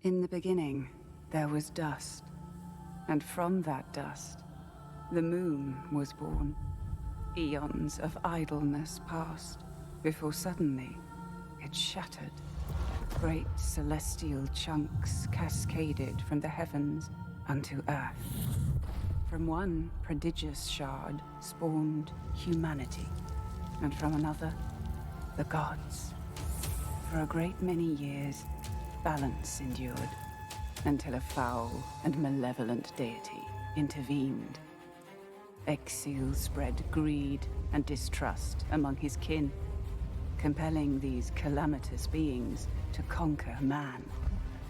In the beginning, there was dust, and from that dust, the moon was born. Eons of idleness passed, before suddenly it shattered. Great celestial chunks cascaded from the heavens unto earth. From one prodigious shard spawned humanity, and from another, the gods. For a great many years, balance endured, until a foul and malevolent deity intervened. Exil spread greed and distrust among his kin, compelling these calamitous beings to conquer man.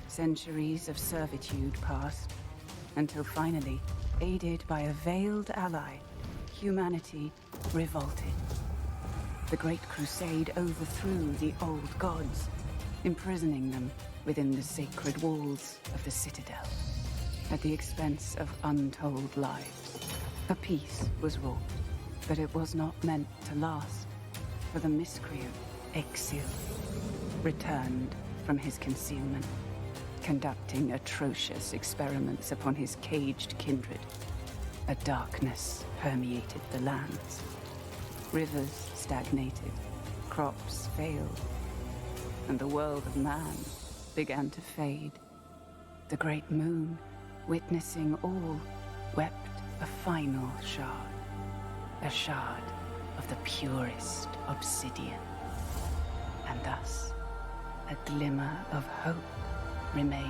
Centuries of servitude passed, until finally, aided by a veiled ally, humanity revolted. The Great Crusade overthrew the old gods, imprisoning them within the sacred walls of the Citadel. At the expense of untold lives, a peace was wrought, but it was not meant to last, for the miscreant Exil returned from his concealment, conducting atrocious experiments upon his caged kindred. A darkness permeated the lands. Rivers stagnated, crops failed, and the world of man began to fade. The great moon, witnessing all, wept a final shard. A shard of the purest obsidian. And thus, a glimmer of hope remains.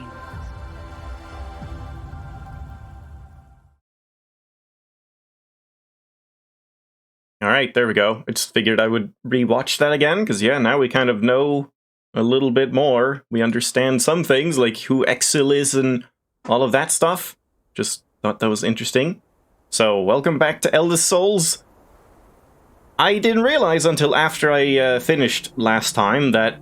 Alright, there we go. I just figured I would rewatch that again, because yeah, now we kind of know a little bit more. We understand some things, like who Exil is and all of that stuff. Just thought that was interesting. So, welcome back to Eldest Souls. I didn't realize until after I finished last time that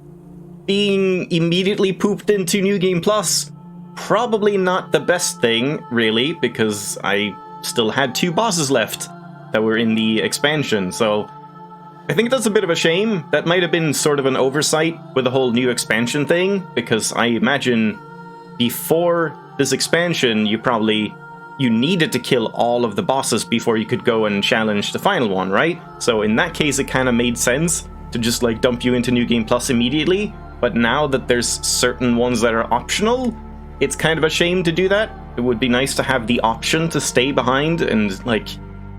being immediately pooped into New Game Plus, probably not the best thing, really, because I still had 2 bosses left that were in the expansion, so I think that's a bit of a shame. That might have been sort of an oversight with the whole new expansion thing, because I imagine before this expansion, you needed to kill all of the bosses before you could go and challenge the final one, right? So in that case, it kind of made sense to just like dump you into New Game Plus immediately, but now that there's certain ones that are optional, it's kind of a shame to do that. It would be nice to have the option to stay behind and like,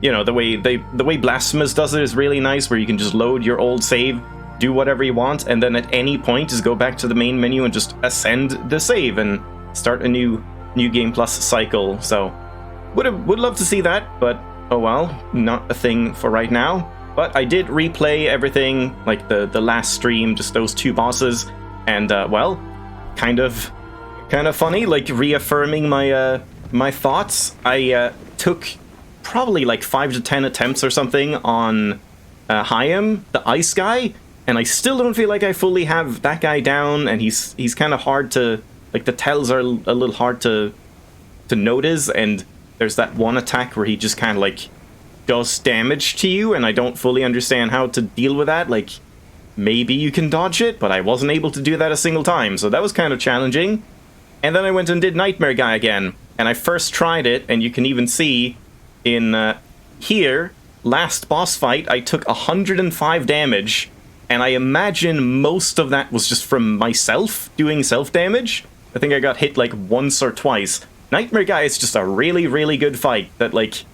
you know, the way Blasphemous does it is really nice, where you can just load your old save, do whatever you want, and then at any point just go back to the main menu and just ascend the save and start a new Game Plus cycle. So would love to see that, but oh well, not a thing for right now. But I did replay everything, like the last stream, just those 2 bosses, and well, kind of funny, like reaffirming my thoughts. I took probably like 5 to 10 attempts or something on Hayam, the ice guy, and I still don't feel like I fully have that guy down, and he's kind of hard to, like, the tells are a little hard to notice, and there's that one attack where he just kind of like does damage to you, and I don't fully understand how to deal with that. Like, maybe you can dodge it, but I wasn't able to do that a single time, so that was kind of challenging. And then I went and did Nightmare Guy again, and I first tried it, and you can even see in here, last boss fight, I took 105 damage, and I imagine most of that was just from myself doing self-damage. I think I got hit like once or twice. Nightmare Guy is just a really, really good fight that, like,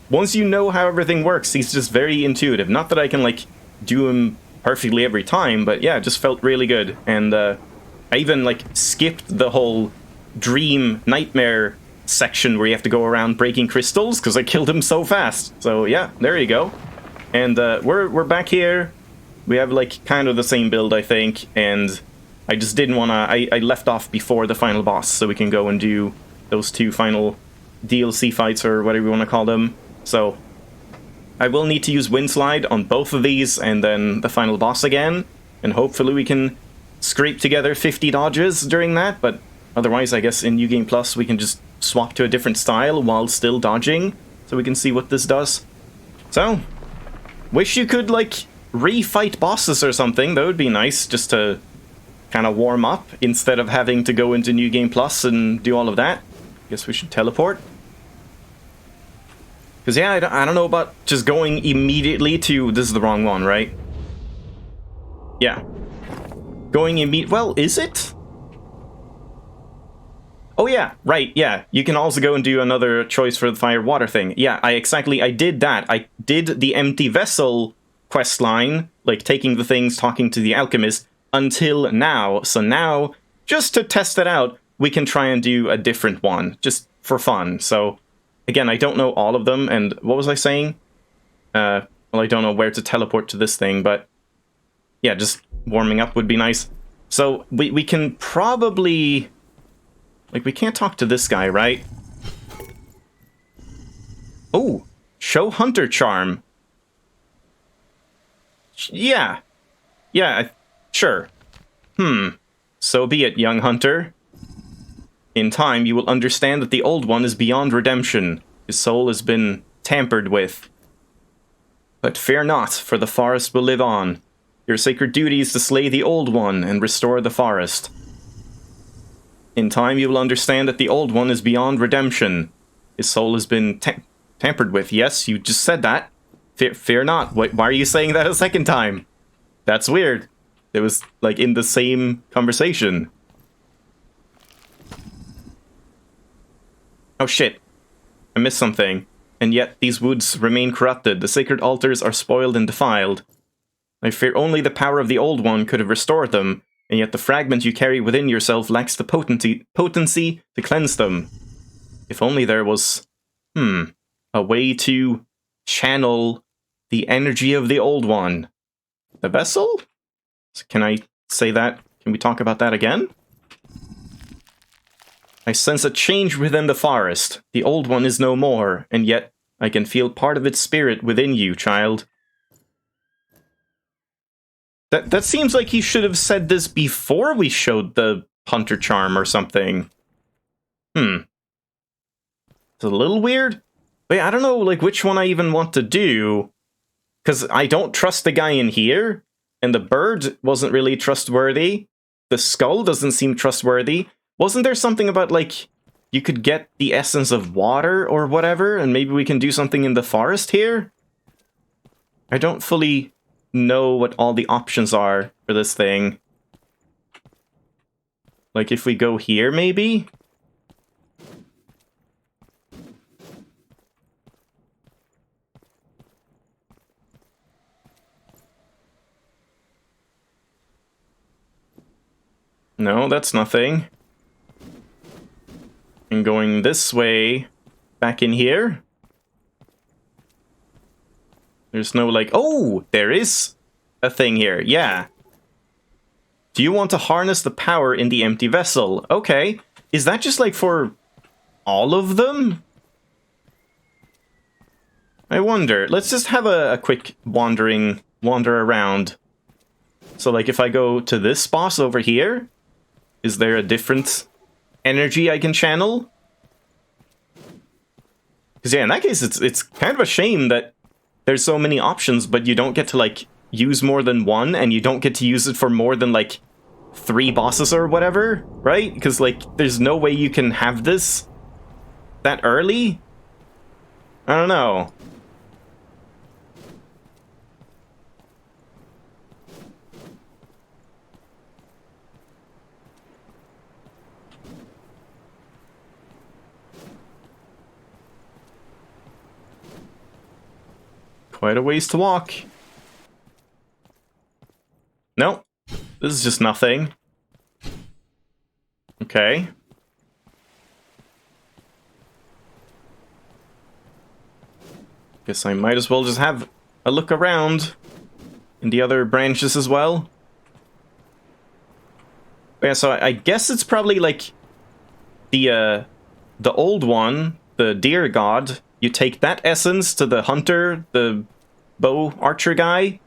once you know how everything works, he's just very intuitive. Not that I can, like, do him perfectly every time, but yeah, it just felt really good. And I even, like, skipped the whole dream nightmare section where you have to go around breaking crystals, because I killed him so fast. So yeah, there you go. And we're back here. We have, like, kind of the same build, I think, and I just didn't want to... I left off before the final boss, so we can go and do those 2 final DLC fights, or whatever you want to call them. So I will need to use Windslide on both of these, and then the final boss again, and hopefully we can scrape together 50 dodges during that, but otherwise, I guess in New Game Plus we can just swap to a different style while still dodging, so we can see what this does. So, wish you could, like, re-fight bosses or something. That would be nice, just to kind of warm up instead of having to go into New Game Plus and do all of that. Guess we should teleport. Because, yeah, I don't know about just going immediately to... This is the wrong one, right? Yeah. Going immediately... Well, is it? Oh, yeah, right, yeah. You can also go and do another choice for the fire-water thing. Yeah, I did that. I did the empty vessel quest line, like taking the things, talking to the alchemist, until now. So now, just to test it out, we can try and do a different one, just for fun. So... Again, I don't know all of them, and what was I saying? Well, I don't know where to teleport to this thing, but... Yeah, just warming up would be nice. So, we can probably... Like, we can't talk to this guy, right? Oh! Show Hunter Charm. Yeah. Yeah, sure. So be it, young hunter. In time, you will understand that the Old One is beyond redemption. His soul has been tampered with. But fear not, for the forest will live on. Your sacred duty is to slay the Old One and restore the forest. In time, you will understand that the Old One is beyond redemption. His soul has been tampered with. Yes, you just said that. Fear not. Why are you saying that a second time? That's weird. It was, like, in the same conversation. Oh shit, I missed something. And yet these woods remain corrupted. The sacred altars are spoiled and defiled. I fear only the power of the Old One could have restored them, and yet the fragment you carry within yourself lacks the potency to cleanse them. If only there was, a way to channel the energy of the Old One. The vessel? Can I say that? Can we talk about that again? I sense a change within the forest. The Old One is no more, and yet I can feel part of its spirit within you, child. That seems like he should have said this before we showed the Hunter Charm or something. It's a little weird. But I don't know, like, which one I even want to do. Because I don't trust the guy in here, and the bird wasn't really trustworthy. The skull doesn't seem trustworthy. Wasn't there something about, like, you could get the essence of water or whatever, and maybe we can do something in the forest here? I don't fully know what all the options are for this thing. Like, if we go here, maybe? No, that's nothing. And going this way, back in here. There's no, like, oh, there is a thing here, yeah. Do you want to harness the power in the empty vessel? Okay. Is that just, like, for all of them? I wonder. Let's just have a quick wander around. So, like, if I go to this boss over here, is there a different energy I can channel? Because, yeah, in that case, it's kind of a shame that there's so many options, but you don't get to, like, use more than one, and you don't get to use it for more than, like, 3 bosses or whatever, right? Because, like, there's no way you can have this that early? I don't know. Quite a ways to walk. Nope. This is just nothing. Okay. Guess I might as well just have a look around in the other branches as well. Yeah, so I guess it's probably like the Old One, the deer god. You take that essence to the hunter, the bow archer guy,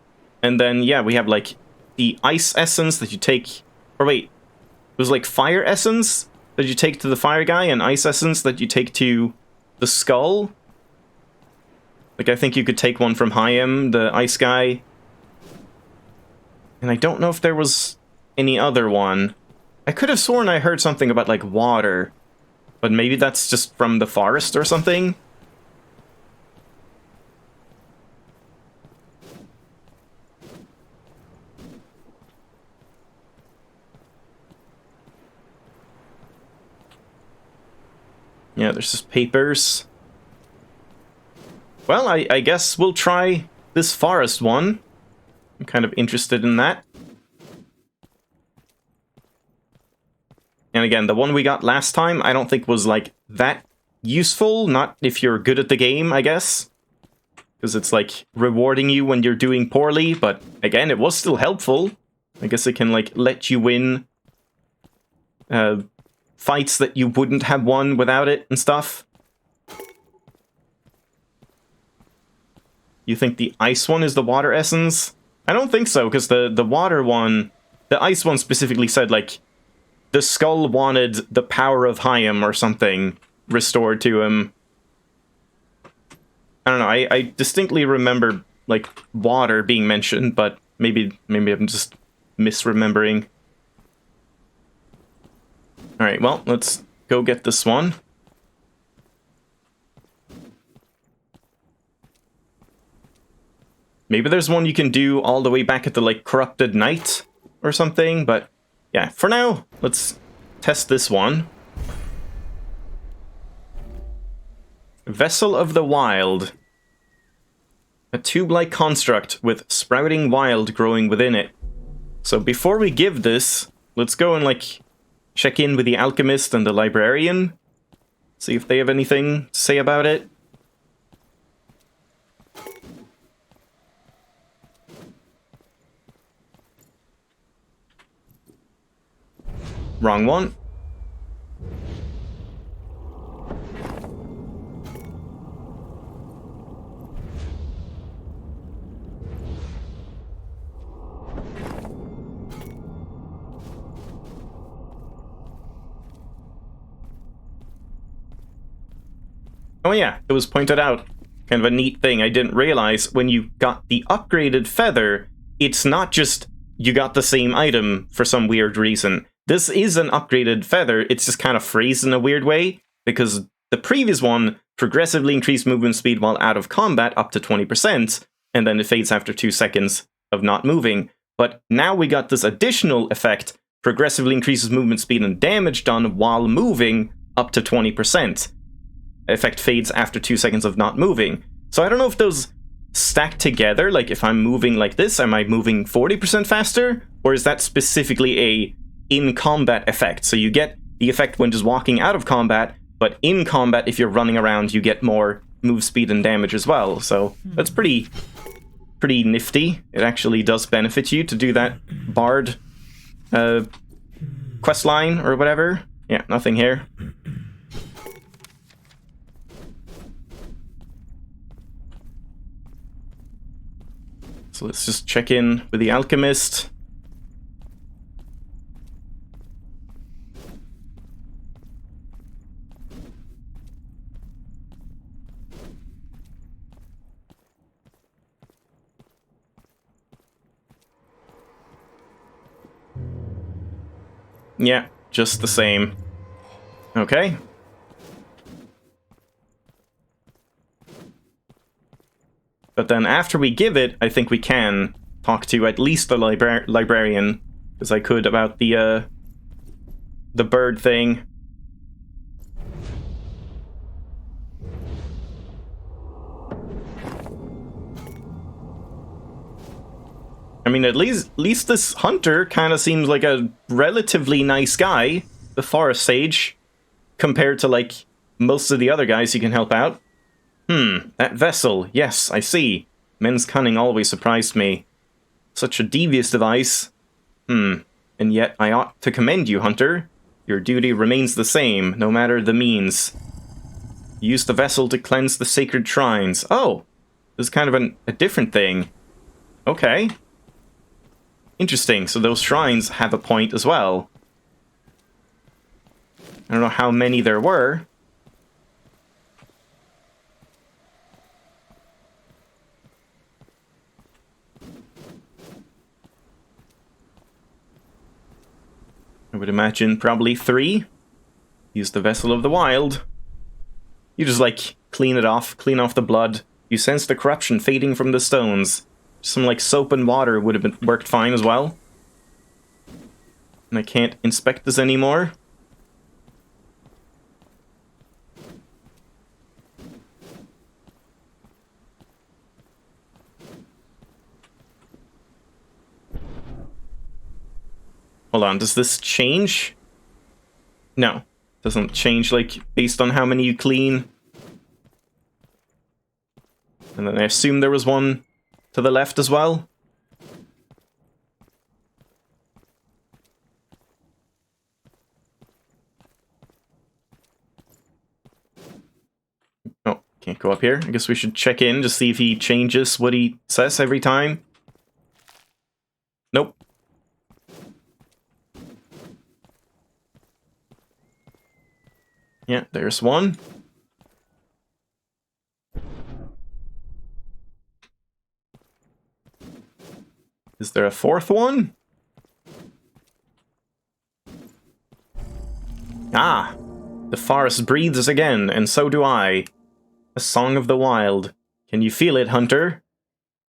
and then, yeah, we have, like, the ice essence that you take... Or wait, it was, like, fire essence that you take to the fire guy, and ice essence that you take to the skull. Like, I think you could take one from Hayam, the ice guy. And I don't know if there was any other one. I could have sworn I heard something about, like, water. But maybe that's just from the forest or something? Yeah, there's just papers. Well, I guess we'll try this forest one. I'm kind of interested in that. And again, the one we got last time, I don't think was, like, that useful. Not if you're good at the game, I guess. Because it's, like, rewarding you when you're doing poorly. But, again, it was still helpful. I guess it can, like, let you win fights that you wouldn't have won without it and stuff. You think the ice one is the water essence? I don't think so, because the water one... The ice one specifically said, like... The skull wanted the power of Hayam or something restored to him. I don't know, I distinctly remember, like, water being mentioned, but maybe I'm just misremembering. Alright, well, let's go get this one. Maybe there's one you can do all the way back at the, like, Corrupted Knight or something, but... Yeah, for now, let's test this one. Vessel of the Wild. A tube-like construct with sprouting wild growing within it. So before we give this, let's go and, like, check in with the alchemist and the librarian. See if they have anything to say about it. Wrong one. Oh yeah, it was pointed out. Kind of a neat thing I didn't realize. When you got the upgraded feather, it's not just you got the same item for some weird reason. This is an upgraded feather, it's just kind of phrased in a weird way, because the previous one progressively increased movement speed while out of combat up to 20%, and then it fades after 2 seconds of not moving. But now we got this additional effect, progressively increases movement speed and damage done while moving up to 20%. Effect fades after 2 seconds of not moving. So I don't know if those stack together, like if I'm moving like this, am I moving 40% faster? Or is that specifically a in-combat effect? So you get the effect when just walking out of combat, but in combat, if you're running around, you get more move speed and damage as well. So that's pretty nifty. It actually does benefit you to do that Bard quest line or whatever. Yeah, nothing here. So let's just check in with the alchemist. Yeah, just the same. Okay. But then after we give it, I think we can talk to at least the librarian, because I could about the bird thing. I mean, at least this hunter kind of seems like a relatively nice guy, the forest sage, compared to, like, most of the other guys you can help out. That vessel, yes, I see. Men's cunning always surprised me. Such a devious device. And yet I ought to commend you, hunter. Your duty remains the same, no matter the means. Use the vessel to cleanse the sacred shrines. Oh, this is kind of a different thing. Okay. Interesting, so those shrines have a point as well. I don't know how many there were. would imagine probably 3. Use the Vessel of the Wild. You just, like, clean off the blood. You sense the corruption fading from the stones. Some, like, soap and water would have worked fine as well. And I can't inspect this anymore. Hold on, does this change? No. Doesn't change, like, based on how many you clean. And then I assume there was one to the left as well. Oh, can't go up here. I guess we should check in to see if he changes what he says every time. Nope. Yeah, there's one. Is there a 4th one? Ah! The forest breathes again, and so do I. A song of the wild. Can you feel it, Hunter?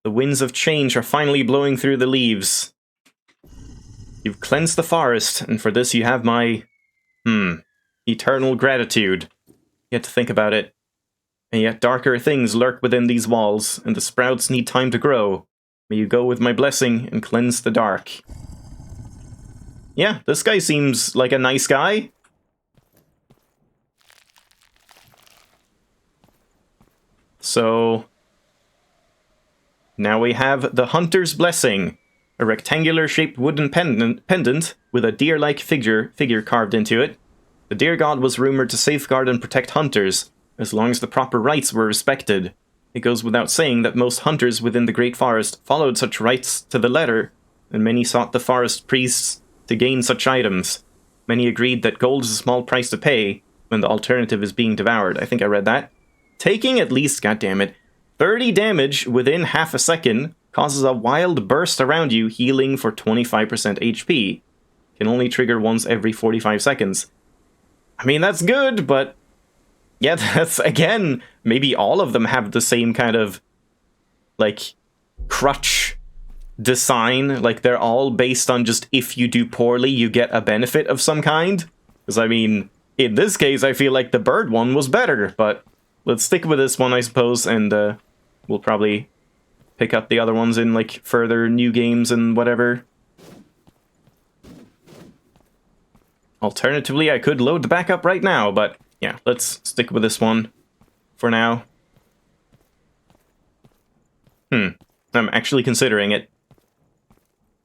The winds of change are finally blowing through the leaves. You've cleansed the forest, and for this you have my... eternal gratitude. You have to think about it. And yet darker things lurk within these walls, and the sprouts need time to grow. May you go with my blessing and cleanse the dark. Yeah, this guy seems like a nice guy. So... now we have the Hunter's Blessing. A rectangular-shaped wooden pendant with a deer-like figure carved into it. The deer god was rumored to safeguard and protect hunters, as long as the proper rites were respected. It goes without saying that most hunters within the Great Forest followed such rites to the letter, and many sought the forest priests to gain such items. Many agreed that gold is a small price to pay when the alternative is being devoured. I think I read that. Taking at least, goddammit, 30 damage within half a second causes a wild burst around you, healing for 25% HP. Can only trigger once every 45 seconds. I mean, that's good, but... yeah, that's, again, maybe all of them have the same kind of, like, crutch design. Like, they're all based on just if you do poorly, you get a benefit of some kind. Because, I mean, in this case, I feel like the bird one was better, but let's stick with this one, I suppose, and we'll probably pick up the other ones in, like, further new games and whatever. Alternatively, I could load the backup right now, but... yeah, let's stick with this one for now. I'm actually considering it.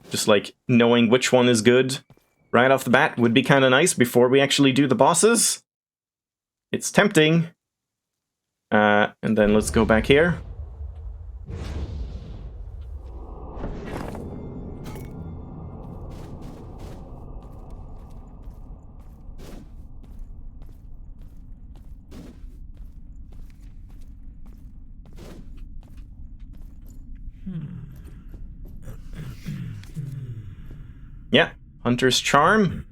Just, like, knowing which one is good right off the bat would be kind of nice before we actually do the bosses. It's tempting. And then let's go back here. Yeah, Hunter's Charm.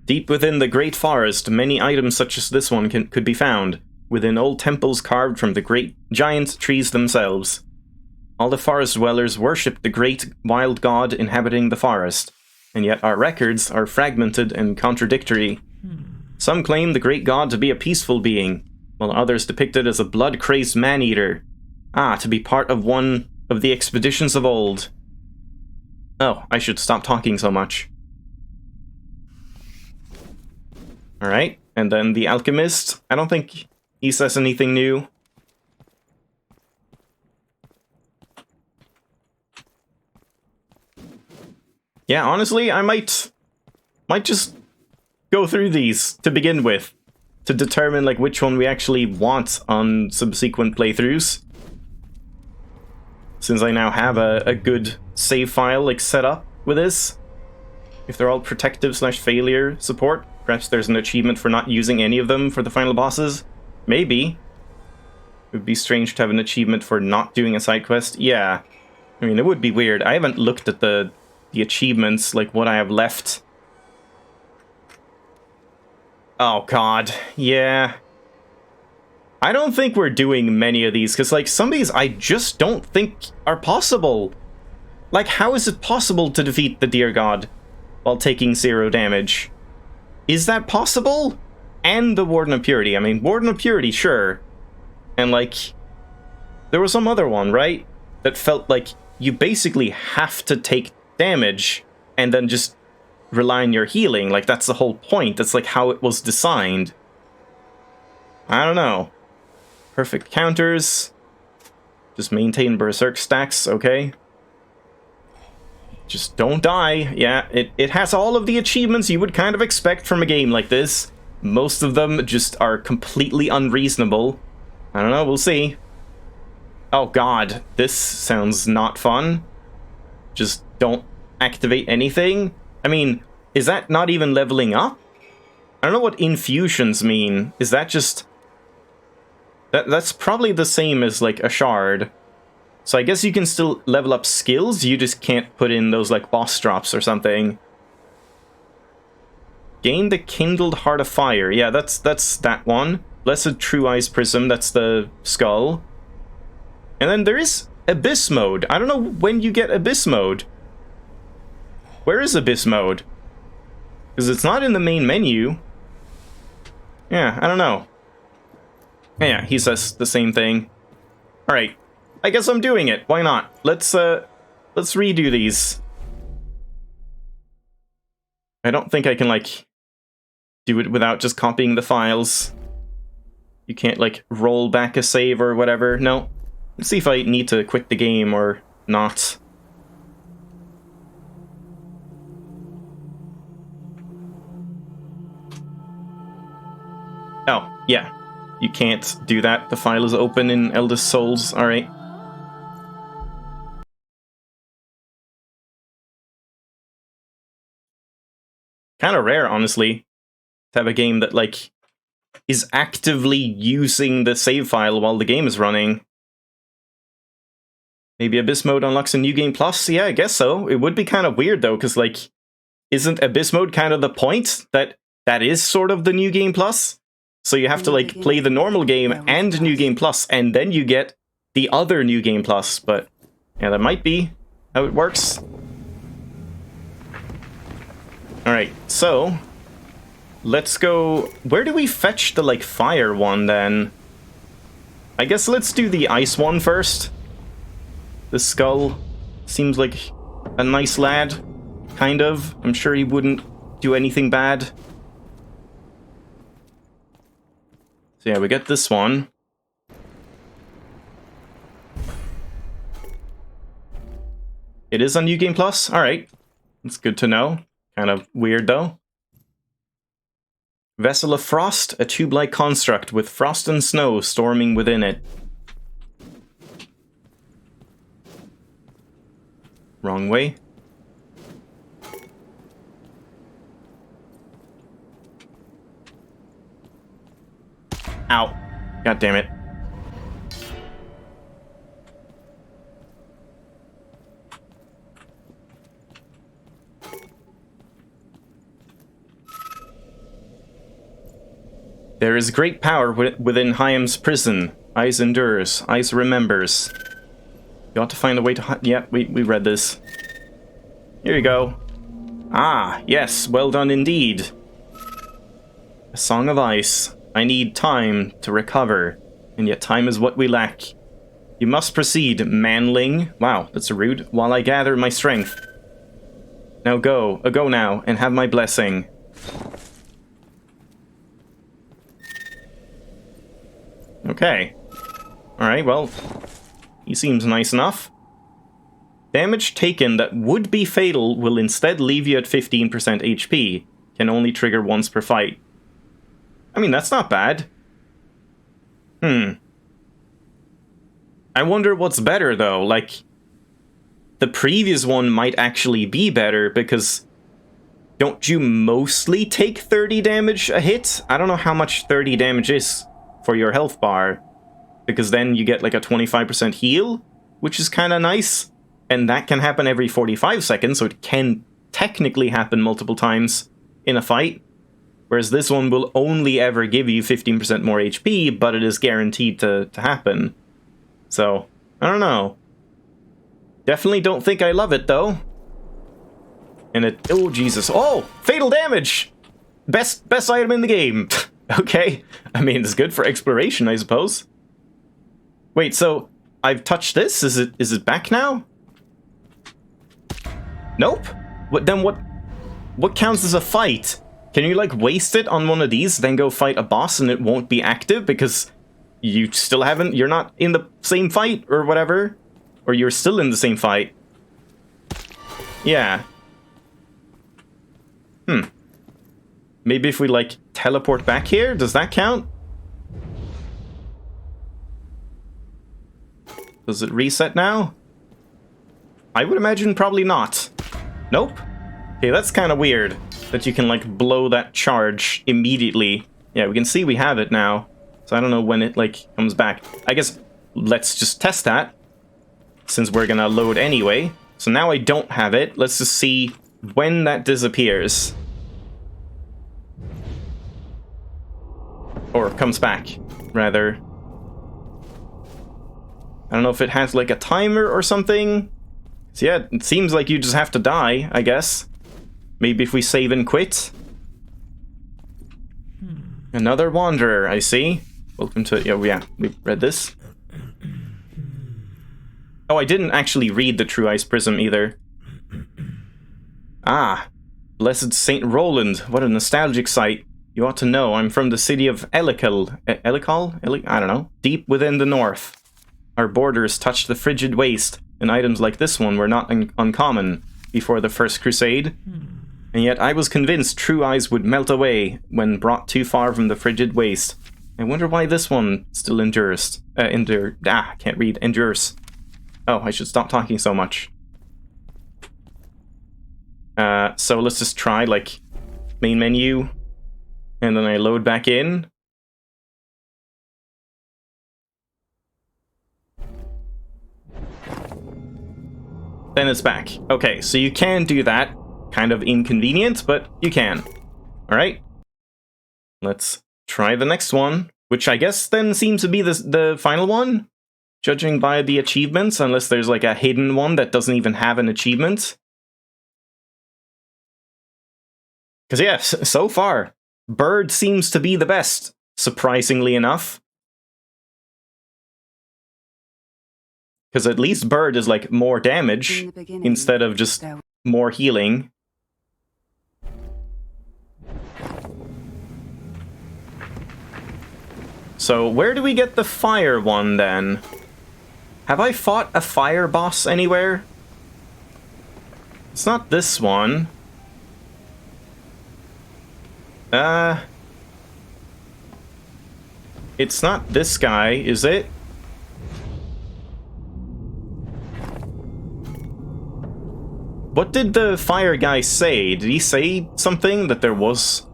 Deep within the Great Forest, many items such as this one could be found, within old temples carved from the great giant trees themselves. All the forest dwellers worshipped the great wild god inhabiting the forest, and yet our records are fragmented and contradictory. Some claim the great god to be a peaceful being, while others depict it as a blood-crazed man-eater. To be part of one of the expeditions of old. Oh, I should stop talking so much. Alright, and then the alchemist. I don't think he says anything new. Yeah, honestly, I might just go through these to begin with, to determine like which one we actually want on subsequent playthroughs. Since I now have a good save file like set up with this. If they're all protective/failure support, perhaps there's an achievement for not using any of them for the final bosses. Maybe. It would be strange to have an achievement for not doing a side quest. Yeah. I mean, it would be weird. I haven't looked at the achievements, like what I have left Oh god, yeah. I don't think we're doing many of these, because, like, some of these I just don't think are possible. Like, how is it possible to defeat the Deer God while taking 0 damage? Is that possible? And the Warden of Purity. I mean, Warden of Purity, sure. And, like, there was some other one, right? That felt like you basically have to take damage and then just rely on your healing. Like, that's the whole point. That's, like, how it was designed. I don't know. Perfect counters. Just maintain Berserk stacks, okay? Just don't die. Yeah, it has all of the achievements you would kind of expect from a game like this. Most of them just are completely unreasonable. I don't know, we'll see. Oh god, this sounds not fun. Just don't activate anything. I mean, is that not even leveling up? I don't know what infusions mean. Is that just... That's probably the same as, like, a shard. So I guess you can still level up skills, you just can't put in those, like, boss drops or something. Gain the Kindled Heart of Fire. Yeah, that's that one. Blessed True Ice Prism, that's the skull. And then there is Abyss Mode. I don't know when you get Abyss Mode. Where is Abyss Mode? Because it's not in the main menu. Yeah, I don't know. Yeah, he says the same thing. Alright. I guess I'm doing it. Why not? Let's redo these. I don't think I can, like, do it without just copying the files. You can't, like, roll back a save or whatever. No. Let's see if I need to quit the game or not. Oh, yeah. You can't do that. The file is open in Eldest Souls. Alright. Kind of rare, honestly, to have a game that, like, is actively using the save file while the game is running. Maybe Abyss Mode unlocks a New Game Plus? Yeah, I guess so. It would be kind of weird, though, because, like, isn't Abyss Mode kind of the point? That is sort of the New Game Plus? So you have to, like, play the normal game and New Game Plus, and then you get the other New Game Plus. But, yeah, that might be how it works. Alright, so... let's go... where do we fetch the, like, fire one, then? I guess let's do the ice one first. The skull seems like a nice lad, kind of. I'm sure he wouldn't do anything bad. So yeah, we get this one. It is on New Game Plus? Alright. That's good to know. Kind of weird, though. Vessel of Frost, a tube-like construct with frost and snow storming within it. Wrong way. Ow. God damn it. There is great power within Hyam's prison. Ice endures. Ice remembers. You ought to find a way to... yeah, we read this. Here you go. Ah, yes, well done indeed. A Song of Ice. I need time to recover, and yet time is what we lack. You must proceed, manling. Wow, that's rude. While I gather my strength. Now go. Go now, and have my blessing. Okay. Alright, well, he seems nice enough. Damage taken that would be fatal will instead leave you at 15% HP. Can only trigger once per fight. I mean, that's not bad. I wonder what's better, though. Like, the previous one might actually be better, because don't you mostly take 30 damage a hit? I don't know how much 30 damage is for your health bar, because then you get like a 25% heal, which is kind of nice, and that can happen every 45 seconds, so it can technically happen multiple times in a fight. Whereas this one will only ever give you 15% more HP, but it is guaranteed to happen. So, I don't know. Definitely don't think I love it, though. And it... Oh, Jesus. Oh! Fatal damage! Best item in the game. Okay. I mean, it's good for exploration, I suppose. Wait, so... I've touched this? Is it back now? Nope. What counts as a fight? Can you, like, waste it on one of these, then go fight a boss and it won't be active because you still haven't... You're not in the same fight or whatever? Or you're still in the same fight? Yeah. Maybe if we, like, teleport back here, does that count? Does it reset now? I would imagine probably not. Nope. Okay, that's kind of weird. That you can, like, blow that charge immediately. Yeah, we can see we have it now. So I don't know when it, like, comes back. I guess let's just test that. Since we're gonna load anyway. So now I don't have it. Let's just see when that disappears. Or comes back, rather. I don't know if it has, like, a timer or something. So yeah, it seems like you just have to die, I guess. Maybe if we save and quit. Another wanderer, I see. Welcome to... Yeah, we read this. Oh, I didn't actually read the true Ice Prism either. Ah, Blessed Saint Roland. What a nostalgic sight. You ought to know, I'm from the city of Elical. I don't know. Deep within the north. Our borders touched the frigid waste, and items like this one were not uncommon before the First Crusade. And yet I was convinced true eyes would melt away when brought too far from the frigid waste. I wonder why this one still endures. Can't read. Endures. Oh, I should stop talking so much. So let's just try, like, main menu. And then I load back in. Then it's back. Okay, so you can do that. Kind of inconvenient, but you can. Alright. Let's try the next one, which I guess then seems to be the final one, judging by the achievements, unless there's like a hidden one that doesn't even have an achievement. Because yes, so far, Bird seems to be the best, surprisingly enough. Because at least Bird is like more damage, instead of just more healing. So where do we get the fire one then? Have I fought a fire boss anywhere? It's not this one. It's not this guy, is it? What did the fire guy say? Did he say something that there was...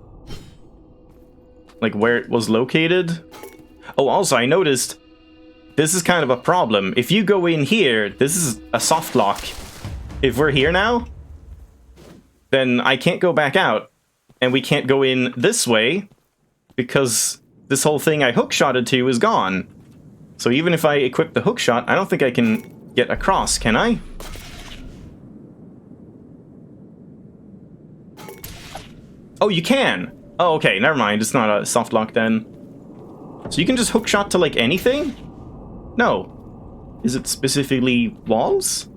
like where it was located? Oh, also I noticed this is kind of a problem. If you go in here, this is a soft lock. If we're here now, then I can't go back out. And we can't go in this way because this whole thing I hookshotted to is gone. So even if I equip the hookshot, I don't think I can get across, can I? Oh, you can! Oh, okay, never mind. It's not a soft lock then. So you can just hookshot to, like, anything? No. Is it specifically walls?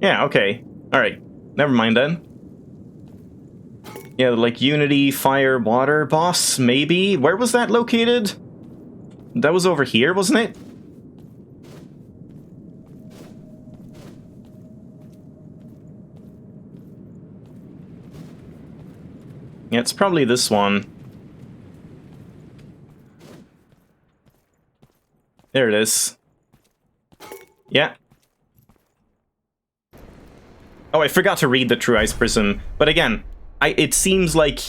Yeah, okay. Alright. Never mind then. Yeah, like Unity, Fire, Water boss, maybe? Where was that located? That was over here, wasn't it? Yeah, it's probably this one. There it is. Yeah. Oh, I forgot to read the true Ice Prism. But again, it seems like...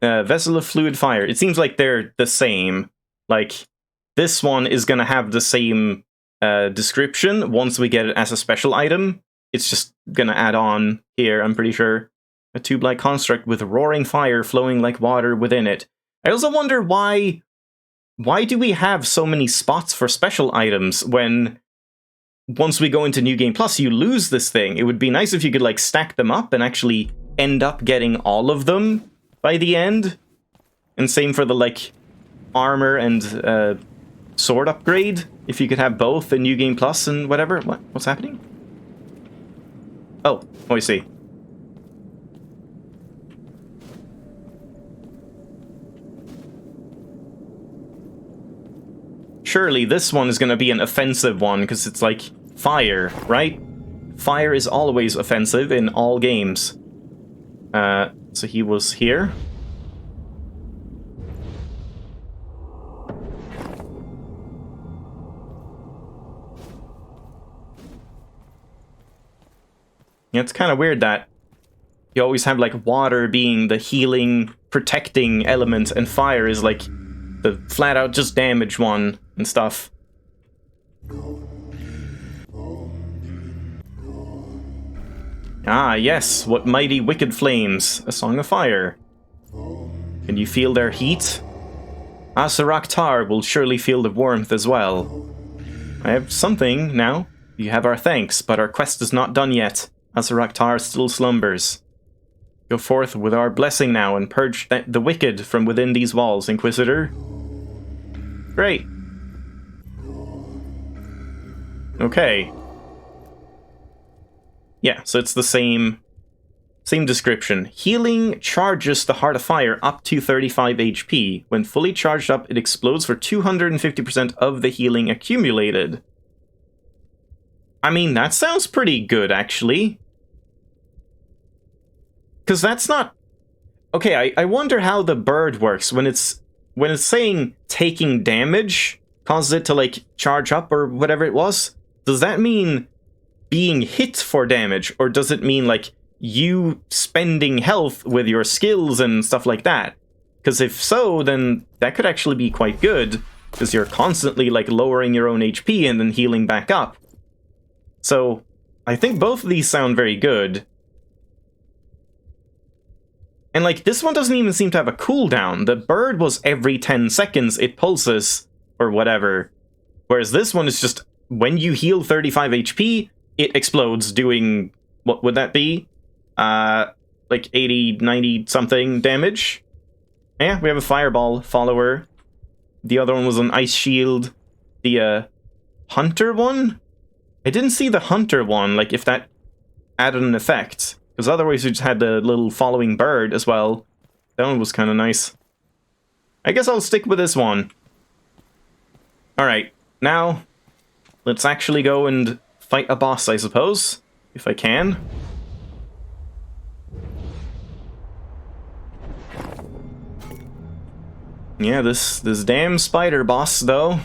Vessel of Fluid Fire. It seems like they're the same. Like, this one is gonna have the same description once we get it as a special item. It's just gonna add on here, I'm pretty sure. A tube-like construct with roaring fire flowing like water within it. I also wonder why do we have so many spots for special items when once we go into New Game Plus you lose this thing? It would be nice if you could like stack them up and actually end up getting all of them by the end. And same for the like armor and sword upgrade. If you could have both in New Game Plus and whatever. What's happening? Oh, I see. Surely this one is going to be an offensive one, because it's like fire, right? Fire is always offensive in all games. So he was here. Yeah, it's kind of weird that you always have like water being the healing, protecting element, and fire is like the flat out just damage one and stuff. Ah, yes, what mighty wicked flames, a song of fire. Can you feel their heat? Asarak Tar will surely feel the warmth as well. I have something now. You have our thanks, but our quest is not done yet. Asarak Tar still slumbers. Go forth with our blessing now and purge the wicked from within these walls, Inquisitor. Great. Okay. Yeah, so it's the same description. Healing charges the Heart of Fire up to 35 HP. When fully charged up, it explodes for 250% of the healing accumulated. I mean, that sounds pretty good, actually. Because that's not... Okay, I wonder how the bird works. When it's saying taking damage causes it to, like, charge up or whatever it was. Does that mean being hit for damage? Or does it mean, like, you spending health with your skills and stuff like that? Because if so, then that could actually be quite good. Because you're constantly, like, lowering your own HP and then healing back up. So, I think both of these sound very good. And, like, this one doesn't even seem to have a cooldown. The bird was every 10 seconds it pulses, or whatever. Whereas this one is just, when you heal 35 HP, it explodes doing, what would that be? Like 80, 90 something damage? Yeah, we have a fireball follower. The other one was an ice shield. The, hunter one? I didn't see the hunter one, like, if that added an effect. Because otherwise we just had the little following bird as well. That one was kind of nice. I guess I'll stick with this one. Alright, now let's actually go and fight a boss, I suppose. If I can. Yeah, this damn spider boss, though.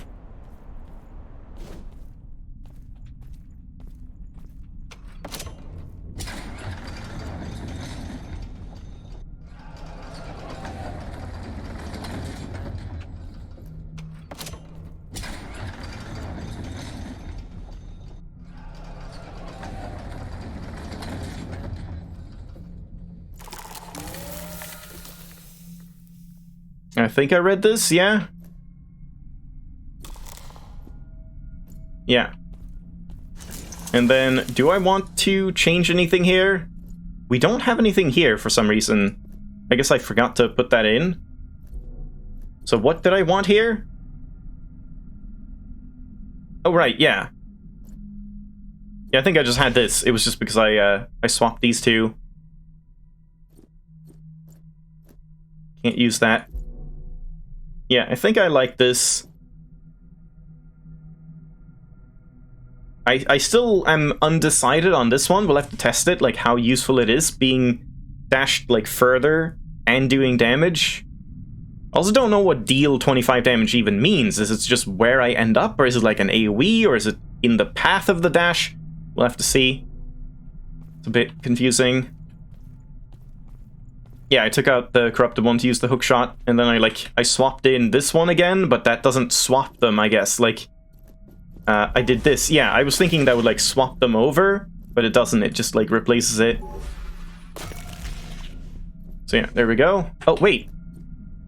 I think I read this, yeah? Yeah. And then, do I want to change anything here? We don't have anything here for some reason. I guess I forgot to put that in. So what did I want here? Oh, right, yeah. Yeah, I think I just had this. It was just because I swapped these two. Can't use that. Yeah, I think I like this. I still am undecided on this one. We'll have to test it, like how useful it is being dashed like further and doing damage. I also don't know what deal 25 damage even means. Is it just where I end up, or is it like an AoE, or is it in the path of the dash? We'll have to see. It's a bit confusing. Yeah, I took out the corrupted one to use the hook shot, and then I swapped in this one again, but that doesn't swap them, I guess. Like, I did this. Yeah, I was thinking that would, like, swap them over, but it doesn't. It just, like, replaces it. So yeah, there we go. Oh, wait.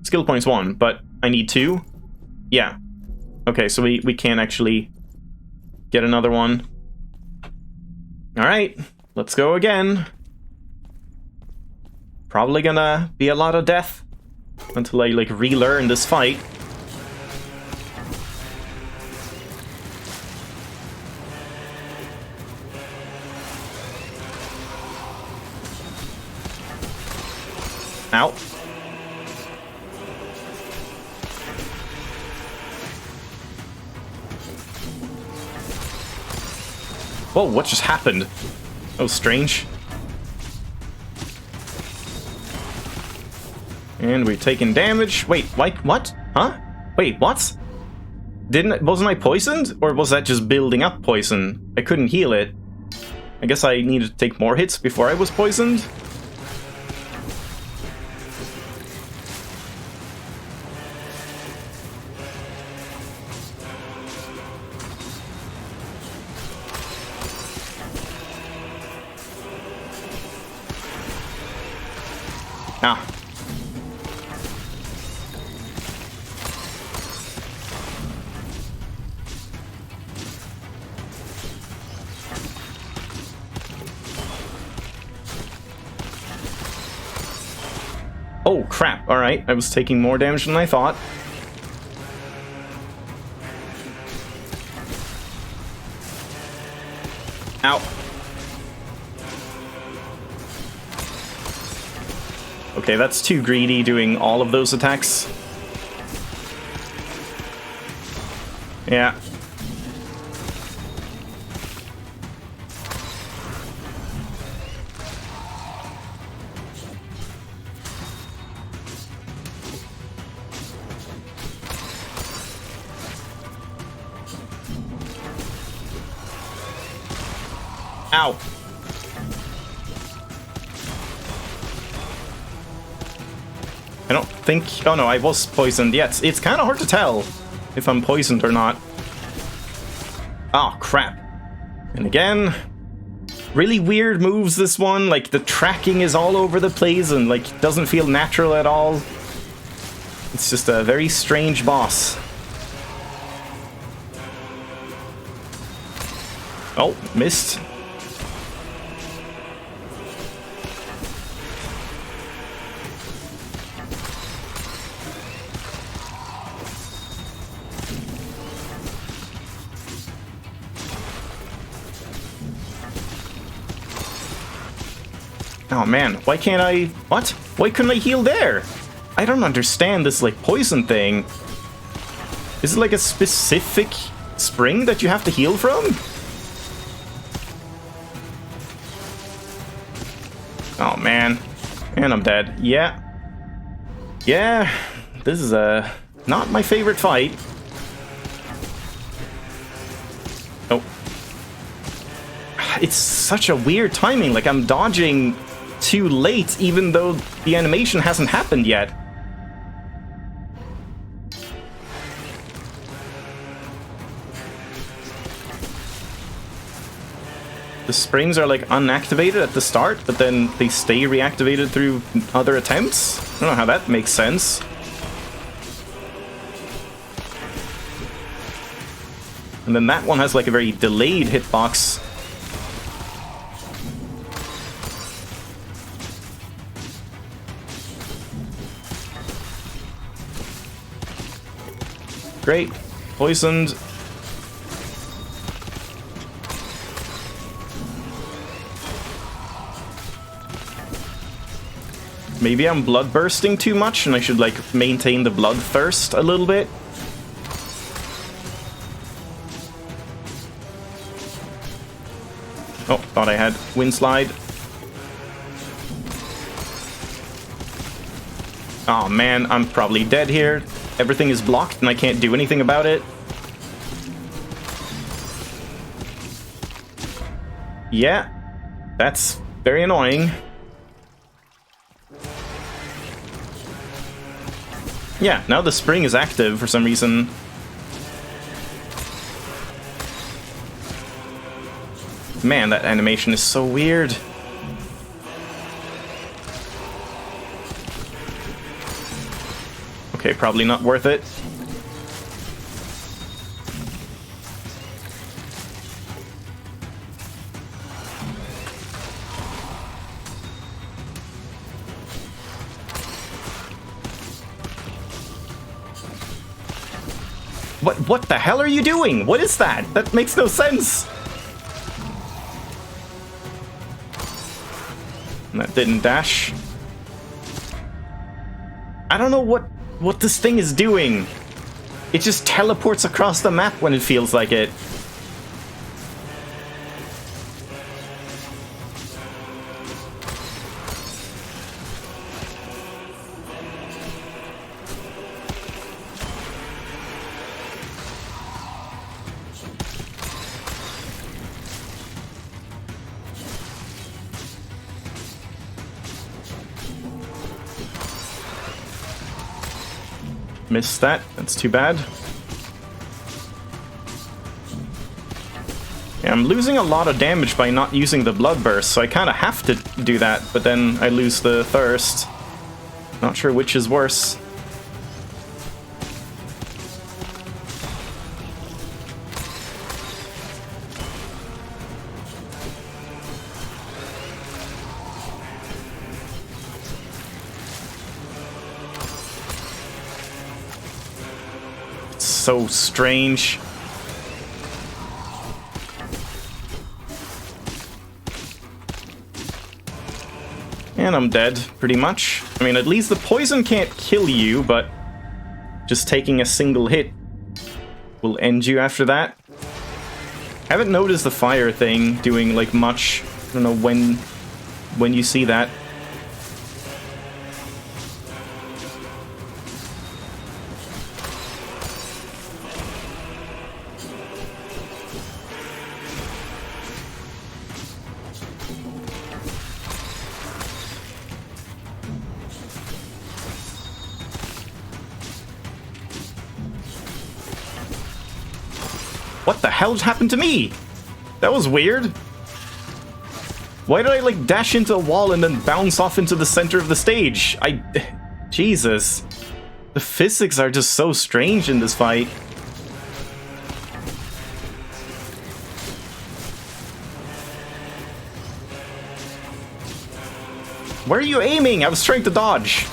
Skill points 1, but I need 2. Yeah. Okay, so we can't actually get another one. Alright, let's go again. Probably gonna be a lot of death until I, like, relearn this fight. Ow. Whoa, what just happened? That was strange. And we're taking damage. Wait, what? Huh? Wait, what? Wasn't I poisoned? Or was that just building up poison? I couldn't heal it. I guess I needed to take more hits before I was poisoned? Ah. Oh, crap. Alright, I was taking more damage than I thought. Ow. Okay, that's too greedy doing all of those attacks. Yeah. Ow. I don't think... Oh no, I was poisoned. Yeah, it's kind of hard to tell if I'm poisoned or not. Oh, crap. And again, really weird moves, this one. Like, the tracking is all over the place and, like, doesn't feel natural at all. It's just a very strange boss. Oh, missed. Oh man, why can't I... What? Why couldn't I heal there? I don't understand this, like, poison thing. Is it like a specific spring that you have to heal from? Oh man. And I'm dead. Yeah. Yeah, this is not my favorite fight. Oh. It's such a weird timing, like I'm dodging too late, even though the animation hasn't happened yet. The springs are like unactivated at the start, but then they stay reactivated through other attempts? I don't know how that makes sense. And then that one has like a very delayed hitbox. Great. Poisoned. Maybe I'm blood bursting too much and I should like maintain the bloodthirst a little bit. Oh, thought I had wind slide. Oh man, I'm probably dead here. Everything is blocked and I can't do anything about it. Yeah, that's very annoying. Yeah, now the spring is active for some reason. Man, that animation is so weird. Okay, probably not worth it. What the hell are you doing? What is that? That makes no sense. And that didn't dash. I don't know what this thing is doing. It just teleports across the map when it feels like it. Missed that. That's too bad. Yeah, I'm losing a lot of damage by not using the blood burst, so I kind of have to do that, but then I lose the thirst. Not sure which is worse. So strange. And I'm dead, pretty much. I mean, at least the poison can't kill you, but just taking a single hit will end you after that. I haven't noticed the fire thing doing, like, much. I don't know when you see that. What the hell happened to me? That was weird. Why did I, like, dash into a wall and then bounce off into the center of the stage? Jesus. The physics are just so strange in this fight. Where are you aiming? I was trying to dodge.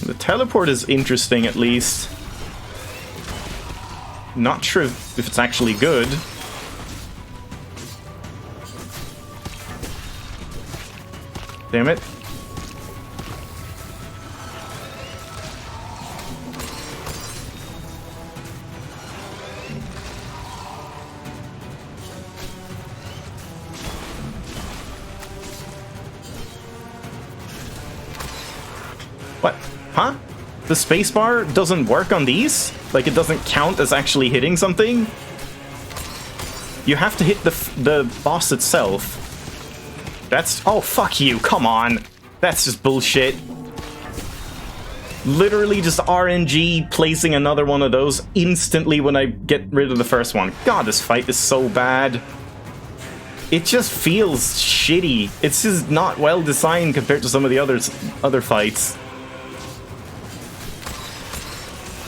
The teleport is interesting, at least. Not sure if it's actually good. Damn it. What? Huh? The spacebar doesn't work on these? Like, it doesn't count as actually hitting something? You have to hit the boss itself. That's... Oh, fuck you. Come on. That's just bullshit. Literally just RNG placing another one of those instantly when I get rid of the first one. God, this fight is so bad. It just feels shitty. It's just not well designed compared to some of the other fights.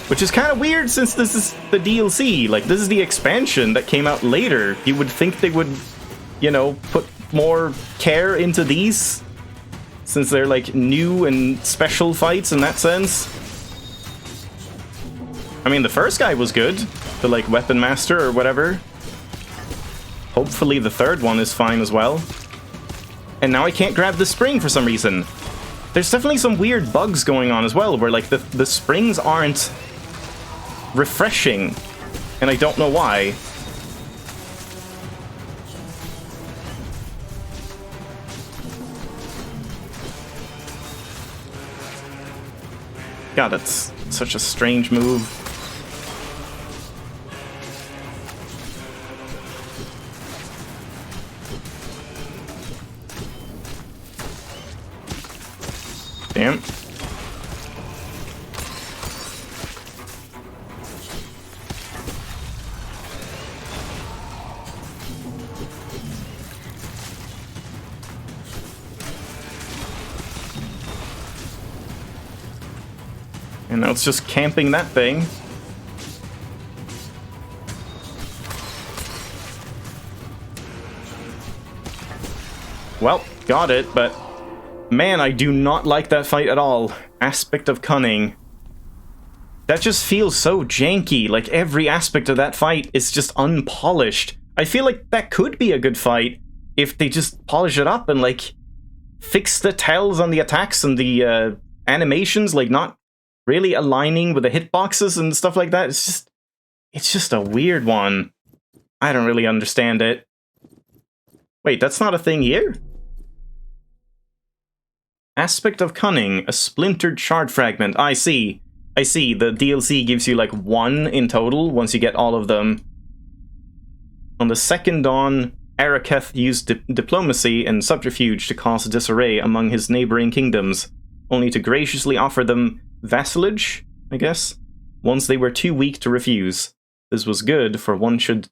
Which is kind of weird since this is the DLC. Like, this is the expansion that came out later. You would think they would, you know, put more care into these, since they're, like, new and special fights in that sense. I mean, the first guy was good. The, like, Weapon Master or whatever. Hopefully the third one is fine as well. And now I can't grab the spring for some reason. There's definitely some weird bugs going on as well, where, like, the springs aren't refreshing, and I don't know why. God, that's such a strange move. Damn. And now it's just camping that thing. Well, got it, but man, I do not like that fight at all. Aspect of Cunning. That just feels so janky. Like, every aspect of that fight is just unpolished. I feel like that could be a good fight if they just polish it up and, like, fix the tells on the attacks and the animations, like, not really aligning with the hitboxes and stuff like that. It's just a weird one. I don't really understand it. Wait, that's not a thing here? Aspect of Cunning, a splintered shard fragment. I see. I see. The DLC gives you like 1 in total once you get all of them. On the second dawn, Araketh used diplomacy and subterfuge to cause disarray among his neighboring kingdoms, only to graciously offer them vassalage, I guess, once they were too weak to refuse. This was good, for one should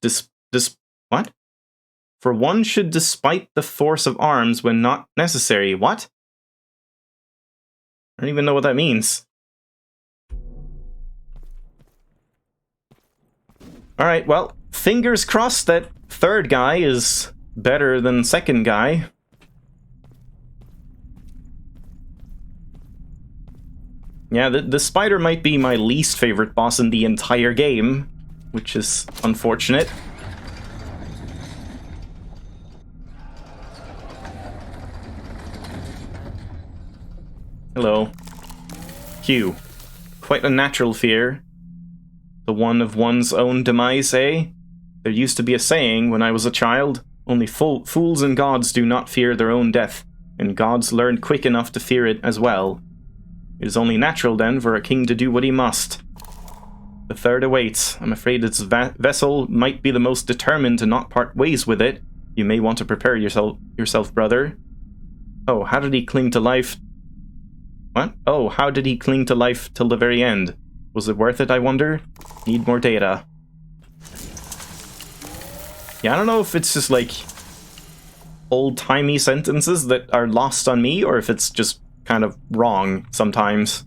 what? For one should despite the force of arms when not necessary. What? I don't even know what that means. Alright, well, fingers crossed that third guy is better than second guy. Yeah, the spider might be my least favorite boss in the entire game, which is unfortunate. Hello. Q. Quite a natural fear. The one of one's own demise, eh? There used to be a saying when I was a child, only fools and gods do not fear their own death, and gods learn quick enough to fear it as well. It is only natural, then, for a king to do what he must. The third awaits. I'm afraid its vessel might be the most determined to not part ways with it. You may want to prepare yourself, brother. Oh, how did he cling to life? What? Oh, how did he cling to life till the very end? Was it worth it, I wonder? Need more data. Yeah, I don't know if it's just like old-timey sentences that are lost on me, or if it's just kind of wrong sometimes.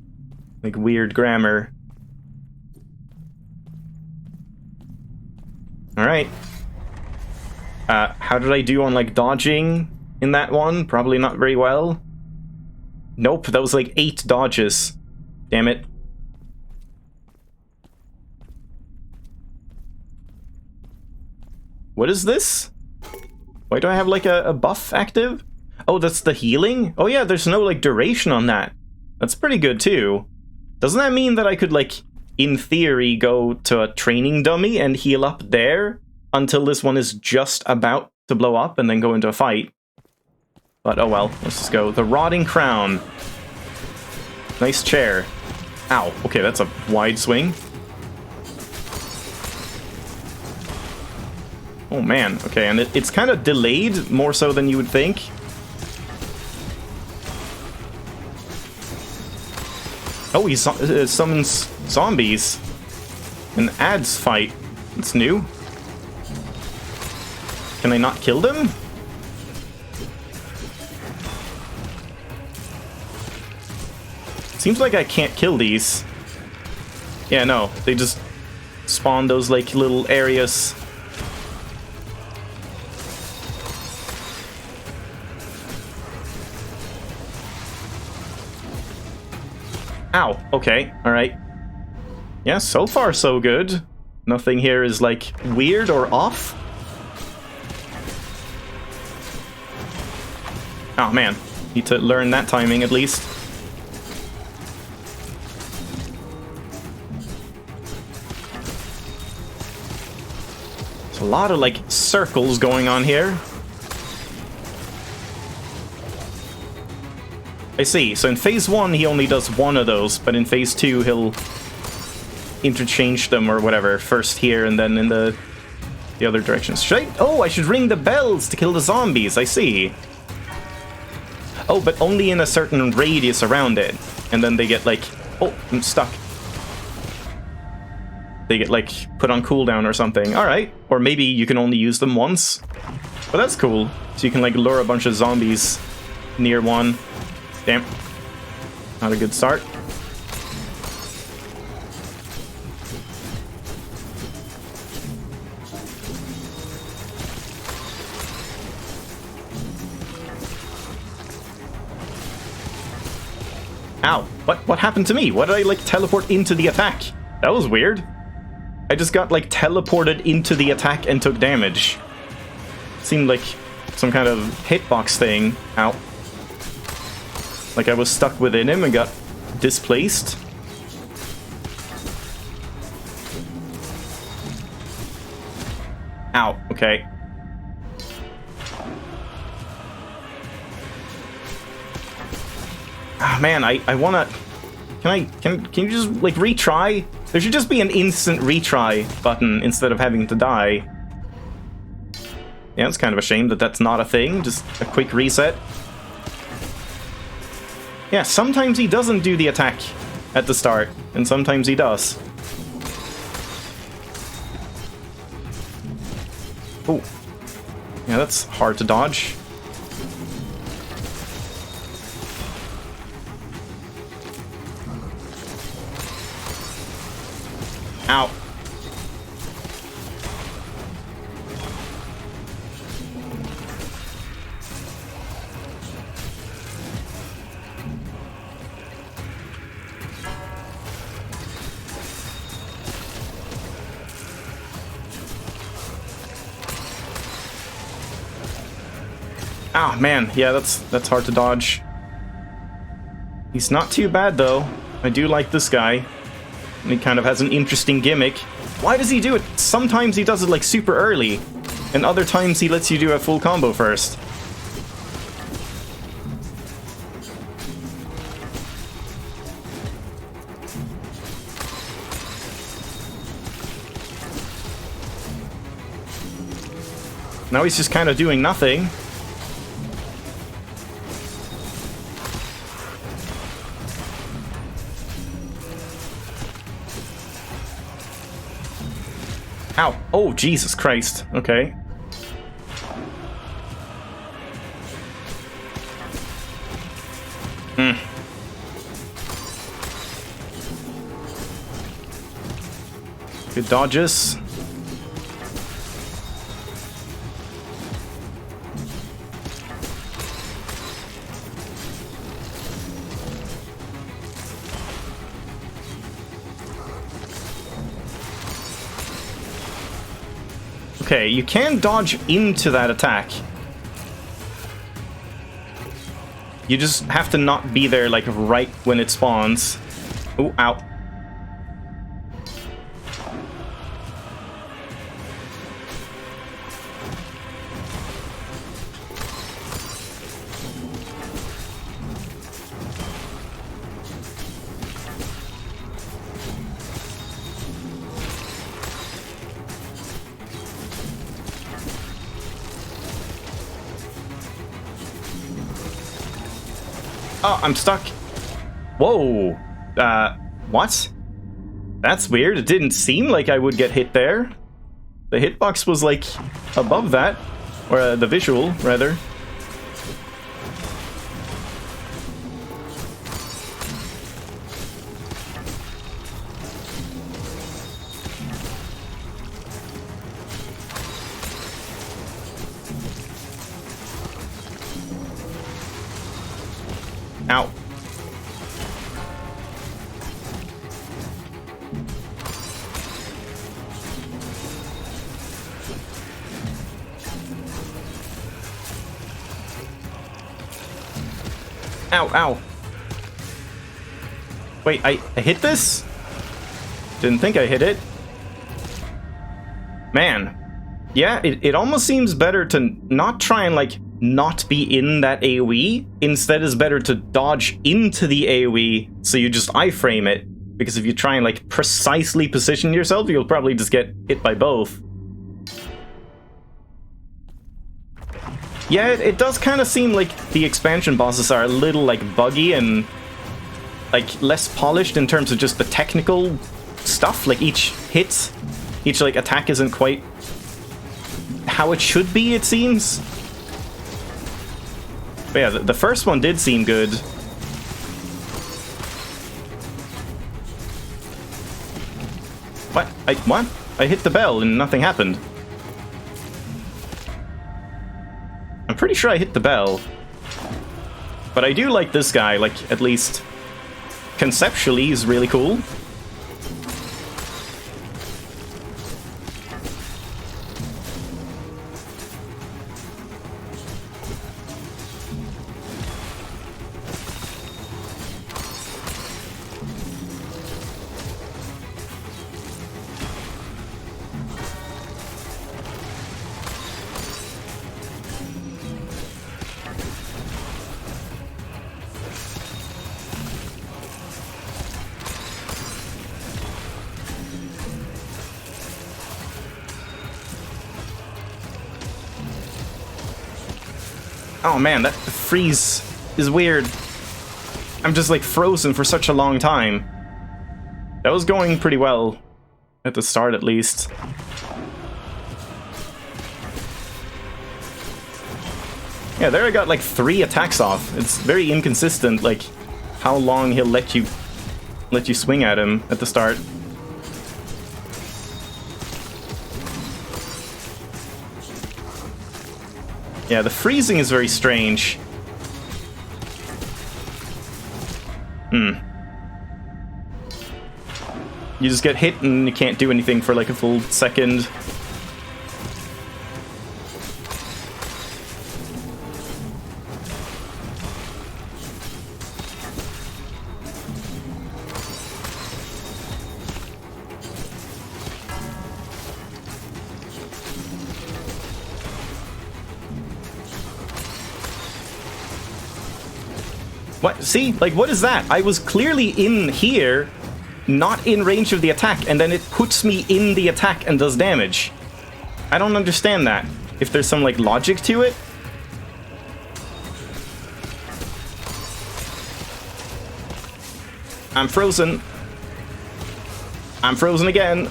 Like weird grammar. Alright. How did I do on like dodging in that one? Probably not very well. Nope, that was like 8 dodges. Damn it. What is this? Why do I have like a buff active? Oh, that's the healing? Oh yeah, there's no like duration on that. That's pretty good too. Doesn't that mean that I could like, in theory, go to a training dummy and heal up there until this one is just about to blow up and then go into a fight? But oh well, let's just go. The Rotting Crown. Nice chair. Ow, okay, that's a wide swing. Oh man, okay, and it's kind of delayed, more so than you would think. Oh, he summons zombies. An ads fight. That's new. Can I not kill them? Seems like I can't kill these. Yeah, no, they just spawn those like little areas. Ow, okay, alright. Yeah, so far so good. Nothing here is like weird or off. Oh man, need to learn that timing at least. A lot of like circles going on here. I see. So in phase 1 he only does one of those, but in phase 2 he'll interchange them or whatever. First here and then in the other directions. Should I? Oh, I should ring the bells to kill the zombies. I see. Oh, but only in a certain radius around it. And then they get like, oh, I'm stuck. They get like put on cooldown or something. Alright. Or maybe you can only use them once. But that's cool. So you can like lure a bunch of zombies near one. Damn. Not a good start. Ow. What happened to me? What did I, like, teleport into the attack? That was weird. I just got, like, teleported into the attack and took damage. Seemed like some kind of hitbox thing. Ow. Like I was stuck within him and got displaced. Ow. Okay. Ah, man, I wanna... Can you just, like, retry? There should just be an instant retry button instead of having to die. Yeah, it's kind of a shame that that's not a thing. Just a quick reset. Yeah, sometimes he doesn't do the attack at the start, and sometimes he does. Oh. Yeah, that's hard to dodge. Ow. Ah, man, yeah, that's hard to dodge. He's not too bad, though. I do like this guy. And he kind of has an interesting gimmick. Why does he do it? Sometimes he does it, like, super early. And other times he lets you do a full combo first. Now he's just kind of doing nothing. Ow. Oh, Jesus Christ. Okay. Good dodges. Okay, you can dodge into that attack. You just have to not be there, like, right when it spawns. Ooh, ow. Oh, I'm stuck. Whoa. What? That's weird. It didn't seem like I would get hit there. The hitbox was, like, above that. Or the visual, rather. Ow. Ow, ow. Wait, I hit this? Didn't think I hit it. Man. Yeah, it almost seems better to not try and, like, not be in that AoE. Instead, it's better to dodge into the AoE so you just iframe it. Because if you try and, like, precisely position yourself, you'll probably just get hit by both. Yeah, it does kind of seem like the expansion bosses are a little, like, buggy and, like, less polished in terms of just the technical stuff. Like, each hit, each, like, attack isn't quite how it should be, it seems. But yeah, the first one did seem good. What? What? I hit the bell and nothing happened. I'm pretty sure I hit the bell. But I do like this guy, like, at least conceptually is really cool. Oh man, that freeze is weird. I'm just like frozen for such a long time. That was going pretty well at the start, at least. Yeah, there I got like 3 attacks off. It's very inconsistent, like how long he'll let you swing at him at the start. Yeah, the freezing is very strange. You just get hit and you can't do anything for like a full second. What? See? Like, what is that? I was clearly in here, not in range of the attack, and then it puts me in the attack and does damage. I don't understand that. If there's some, like, logic to it. I'm frozen. I'm frozen again.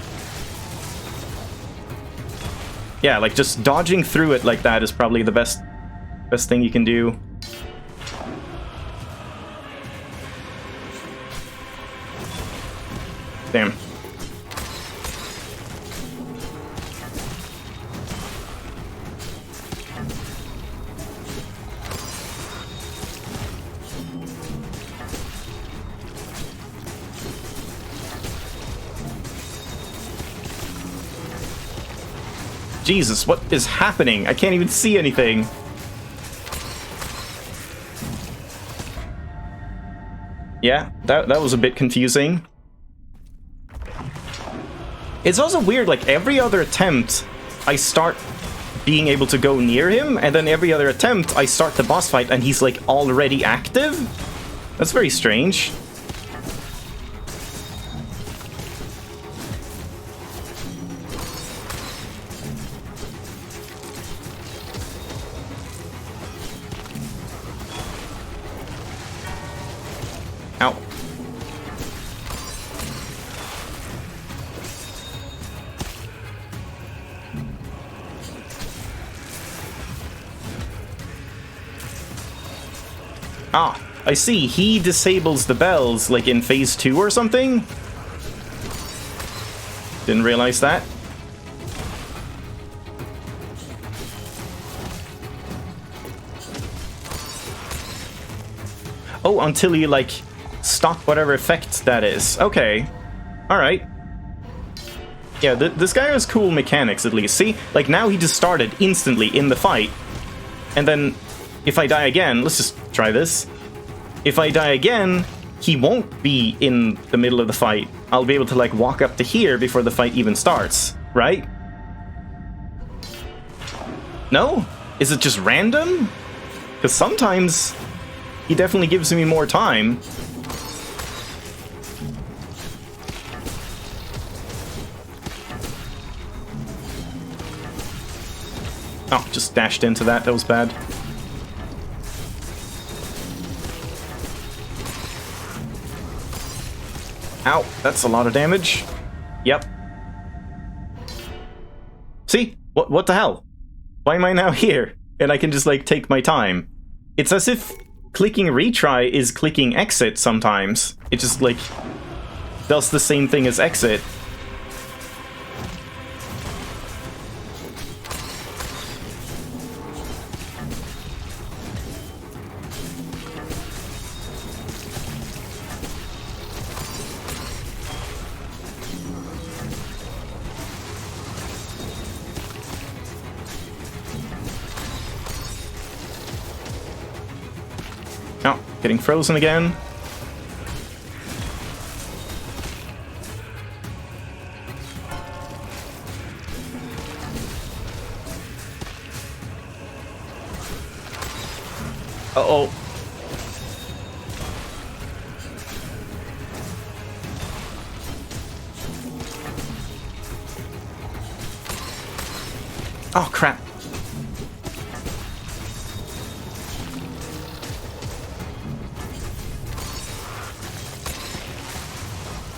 Yeah, like, just dodging through it like that is probably the best thing you can do. Damn. Jesus, what is happening? I can't even see anything. Yeah, that was a bit confusing. It's also weird, like, every other attempt, I start being able to go near him, and then every other attempt, I start the boss fight, and he's, like, already active? That's very strange. Ow. Ah, I see. He disables the bells, like, in phase 2 or something? Didn't realize that. Oh, until you, like, stop whatever effect that is. Okay. Alright. Yeah, this guy has cool mechanics, at least. See? Like, now he just started instantly in the fight. And then, if I die again, let's just try this. If I die again, he won't be in the middle of the fight. I'll be able to, like, walk up to here before the fight even starts. Right? No? Is it just random? Because sometimes he definitely gives me more time. Oh, just dashed into that. That was bad. Ow, that's a lot of damage. Yep. See? What the hell? Why am I now here? And I can just, like, take my time. It's as if clicking retry is clicking exit sometimes. It just, like, does the same thing as exit. Getting frozen again. Uh-oh. Oh, crap.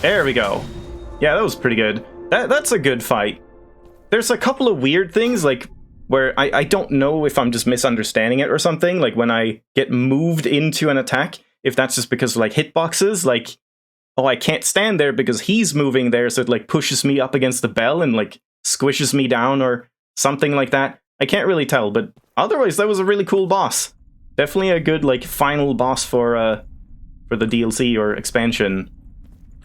There we go. Yeah, that was pretty good. That's a good fight. There's a couple of weird things, like, where I don't know if I'm just misunderstanding it or something, like when I get moved into an attack, if that's just because of, like, hitboxes, like, oh, I can't stand there because he's moving there, so it, like, pushes me up against the bell and, like, squishes me down or something like that. I can't really tell, but otherwise, that was a really cool boss. Definitely a good, like, final boss for the DLC or expansion.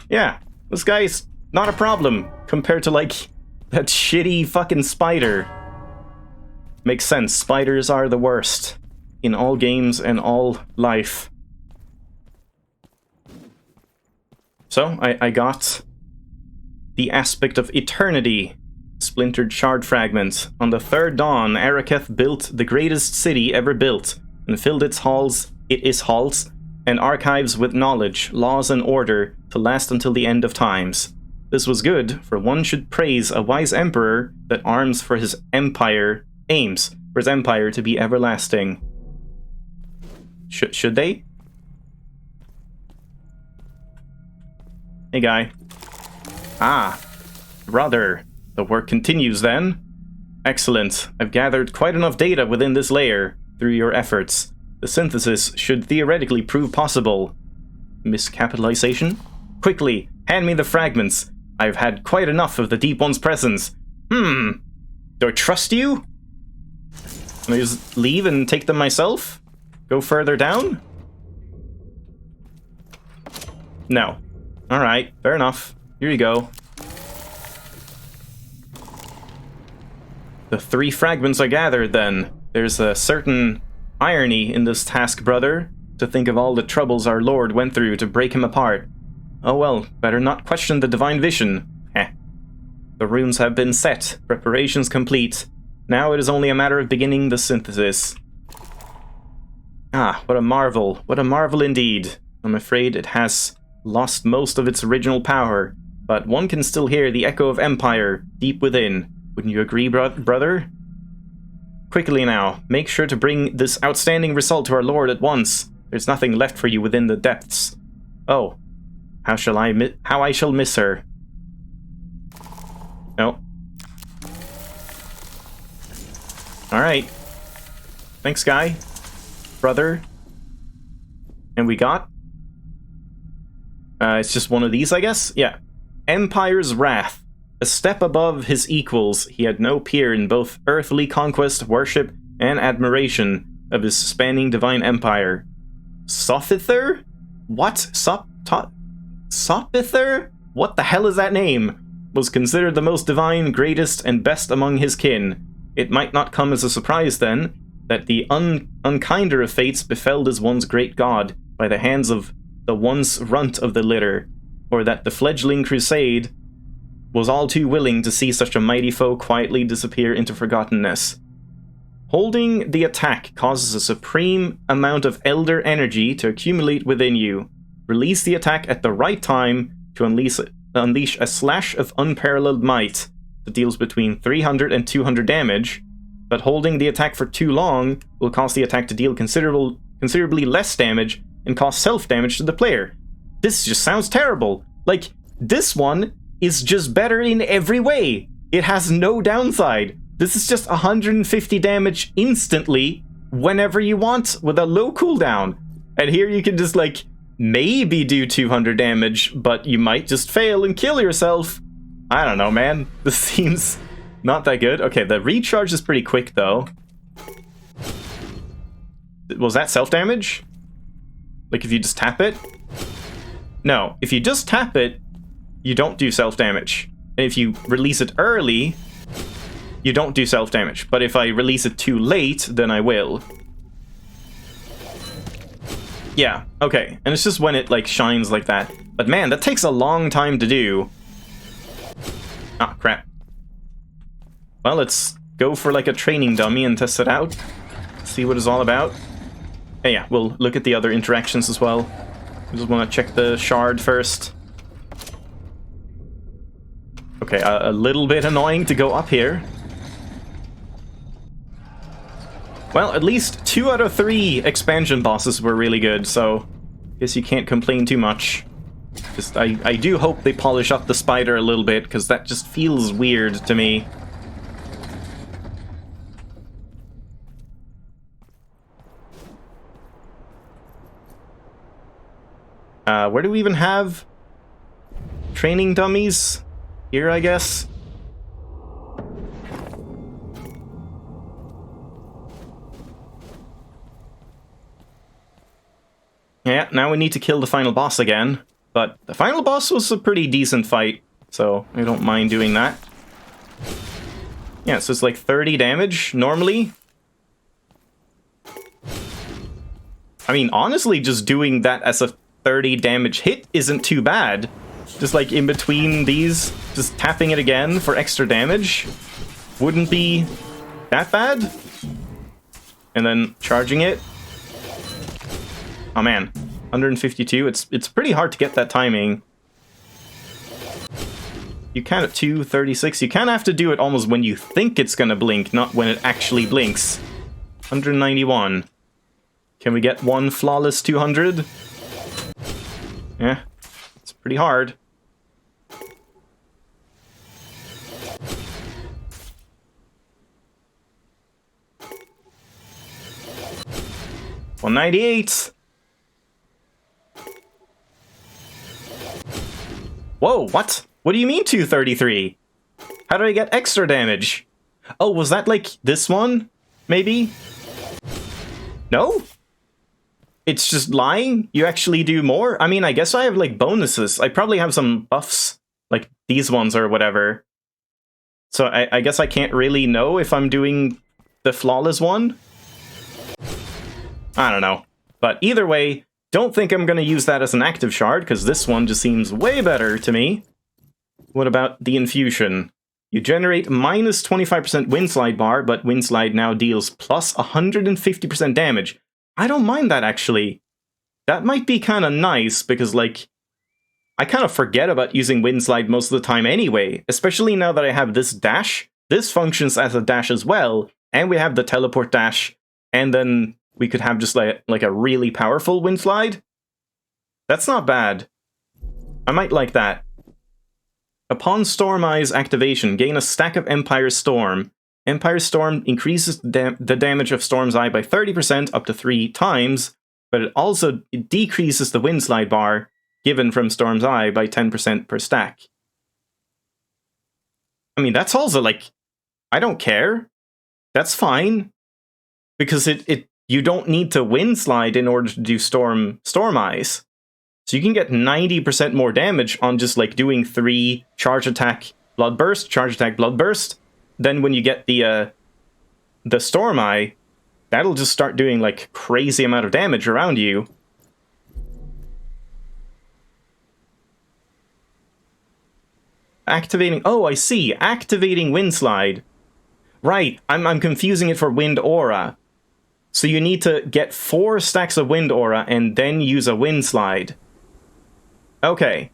Yeah, this guy's not a problem compared to, like, that shitty fucking spider. Makes sense. Spiders are the worst in all games and all life. So, I got the aspect of eternity. Splintered shard fragments. On the third dawn, Araketh built the greatest city ever built, and filled its halls and archives with knowledge, laws, and order to last until the end of times. This was good, for one should praise a wise emperor that aims for his empire to be everlasting. Should they? Hey, guy. Ah, brother. The work continues, then. Excellent. I've gathered quite enough data within this layer through your efforts. The synthesis should theoretically prove possible. Miscapitalization? Quickly, hand me the fragments. I've had quite enough of the Deep One's presence. Do I trust you? Can I just leave and take them myself? Go further down? No. Alright, fair enough. Here you go. The 3 fragments are gathered, then. There's a certain irony in this task, brother, to think of all the troubles our lord went through to break him apart. Oh well, better not question the divine vision. Heh. The runes have been set, preparations complete. Now it is only a matter of beginning the synthesis. Ah, what a marvel indeed. I'm afraid it has lost most of its original power, but one can still hear the echo of Empire deep within. Wouldn't you agree, brother? Quickly now, make sure to bring this outstanding result to our lord at once. There's nothing left for you within the depths. Oh, how I shall miss her. No. Alright. Thanks, guy. Brother. And we got? It's just one of these, I guess? Yeah. Empire's Wrath. A step above his equals, he had no peer in both earthly conquest, worship, and admiration of his spanning divine empire. Sophither? What? Sophither? What the hell is that name? Was considered the most divine, greatest, and best among his kin. It might not come as a surprise, then, that the unkinder of fates befell this one's great god by the hands of the once runt of the litter, or that the fledgling crusade was all too willing to see such a mighty foe quietly disappear into forgottenness. Holding the attack causes a supreme amount of elder energy to accumulate within you. Release the attack at the right time to unleash a slash of unparalleled might that deals between 300 and 200 damage, but holding the attack for too long will cause the attack to deal considerably less damage and cause self-damage to the player. This just sounds terrible. Like, this one is just better in every way. It has no downside. This is just 150 damage instantly whenever you want with a low cooldown. And here you can just, like, maybe do 200 damage, but you might just fail and kill yourself. I don't know, man. This seems not that good. Okay, the recharge is pretty quick, though. Was that self-damage? Like, if you just tap it? No, if you just tap it, you don't do self-damage. And if you release it early, you don't do self-damage. But if I release it too late, then I will. Yeah, okay. And it's just when it, like, shines like that. But man, that takes a long time to do. Ah, crap. Well, let's go for, like, a training dummy and test it out. See what it's all about. Hey, yeah, we'll look at the other interactions as well. I just want to check the shard first. Okay, a little bit annoying to go up here. Well, at least 2 out of 3 expansion bosses were really good, so guess you can't complain too much. Just, I do hope they polish up the spider a little bit, because that just feels weird to me. Where do we even have training dummies? Here, I guess? Yeah, now we need to kill the final boss again. But the final boss was a pretty decent fight, so I don't mind doing that. Yeah, so it's like 30 damage, normally. I mean, honestly, just doing that as a 30 damage hit isn't too bad. Just like in between these, just tapping it again for extra damage wouldn't be that bad. And then charging it. Oh man, 152. It's pretty hard to get that timing. You can at 236. You kind of have to do it almost when you think it's gonna blink, not when it actually blinks. 191. Can we get one flawless 200? Yeah, it's pretty hard. $198. Whoa, what? What do you mean 233? How did I get extra damage? Oh, was that like this one? Maybe? No? It's just lying? You actually do more? I mean, I guess I have like bonuses. I probably have some buffs, like these ones or whatever. So I guess I can't really know if I'm doing the flawless one. I don't know. But either way, don't think I'm going to use that as an active shard, because this one just seems way better to me. What about the infusion? You generate minus 25% windslide bar, but windslide now deals plus 150% damage. I don't mind that, actually. That might be kind of nice, because, like, I kind of forget about using windslide most of the time anyway, especially now that I have this dash. This functions as a dash as well, and we have the teleport dash, and then we could have just like a really powerful windslide. That's not bad. I might like that. Upon Storm Eye's activation, gain a stack of Empire Storm. Empire Storm increases the damage of Storm's Eye by 30% up to 3 times, but it also decreases the windslide bar given from Storm's Eye by 10% per stack. I mean, that's also like, I don't care. That's fine. Because you don't need to windslide in order to do Storm Eyes. So you can get 90% more damage on just like doing 3 charge attack blood burst, charge attack blood burst. Then when you get the Storm Eye, that'll just start doing like crazy amount of damage around you. Activating, oh, I see, activating windslide. Right, I'm confusing it for wind aura. So you need to get 4 stacks of wind aura and then use a wind slide. Okay.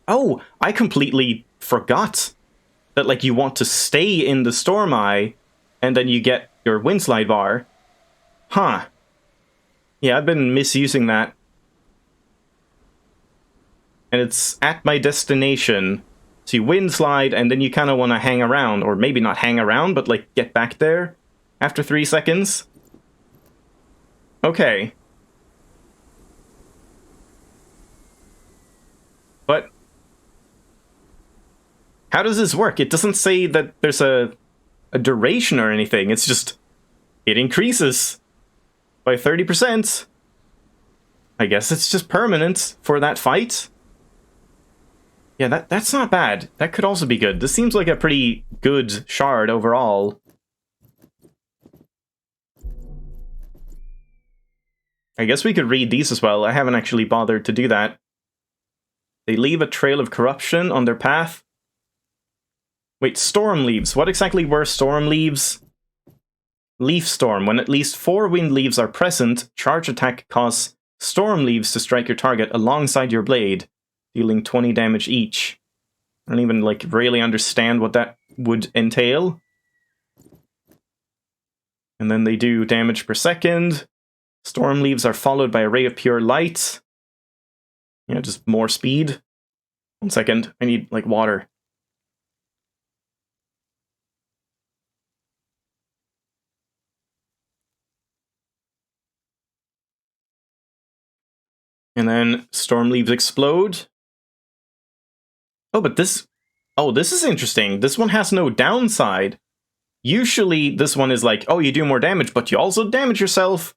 Oh, I completely forgot that like you want to stay in the Storm Eye and then you get your wind slide bar. Huh. Yeah, I've been misusing that. And it's at my destination. So you wind slide, and then you kind of want to hang around, or maybe not hang around, but like get back there after 3 seconds. Okay. But how does this work? It doesn't say that there's a duration or anything. It's just, it increases by 30%. I guess it's just permanent for that fight. Yeah, that's not bad. That could also be good. This seems like a pretty good shard overall. I guess we could read these as well. I haven't actually bothered to do that. They leave a trail of corruption on their path. Wait, storm leaves. What exactly were storm leaves? Leaf storm. When at least 4 wind leaves are present, charge attack causes storm leaves to strike your target alongside your blade, dealing 20 damage each. I don't even, like, really understand what that would entail. And then they do damage per second. Storm leaves are followed by a ray of pure light. Yeah, just more speed. 1 second. I need, like, water. And then storm leaves explode. Oh, but this... Oh, this is interesting. This one has no downside. Usually, this one is like, oh, you do more damage, but you also damage yourself.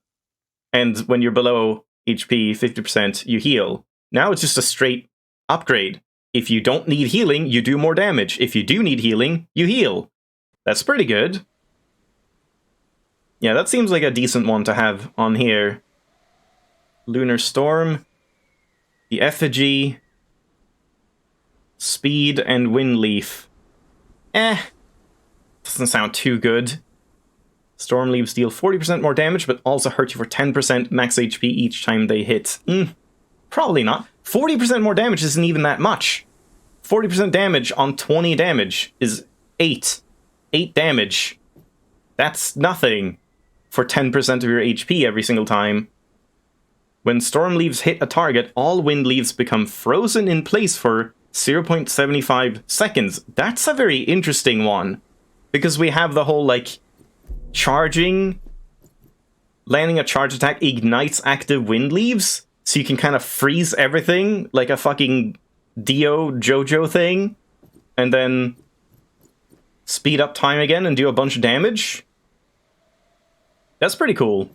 And when you're below HP 50%, you heal. Now it's just a straight upgrade. If you don't need healing, you do more damage. If you do need healing, you heal. That's pretty good. Yeah, that seems like a decent one to have on here. Lunar Storm. The Effigy. Speed and Windleaf. Doesn't sound too good. Storm leaves deal 40% more damage, but also hurt you for 10% max HP each time they hit. Probably not. 40% more damage isn't even that much. 40% damage on 20 damage is 8. 8 damage. That's nothing for 10% of your HP every single time. When storm leaves hit a target, all wind leaves become frozen in place for 0.75 seconds. That's a very interesting one. Because we have the whole, like, charging, landing a charge attack ignites active wind leaves, so you can kind of freeze everything like a fucking Dio JoJo thing, and then speed up time again and do a bunch of damage. That's pretty cool.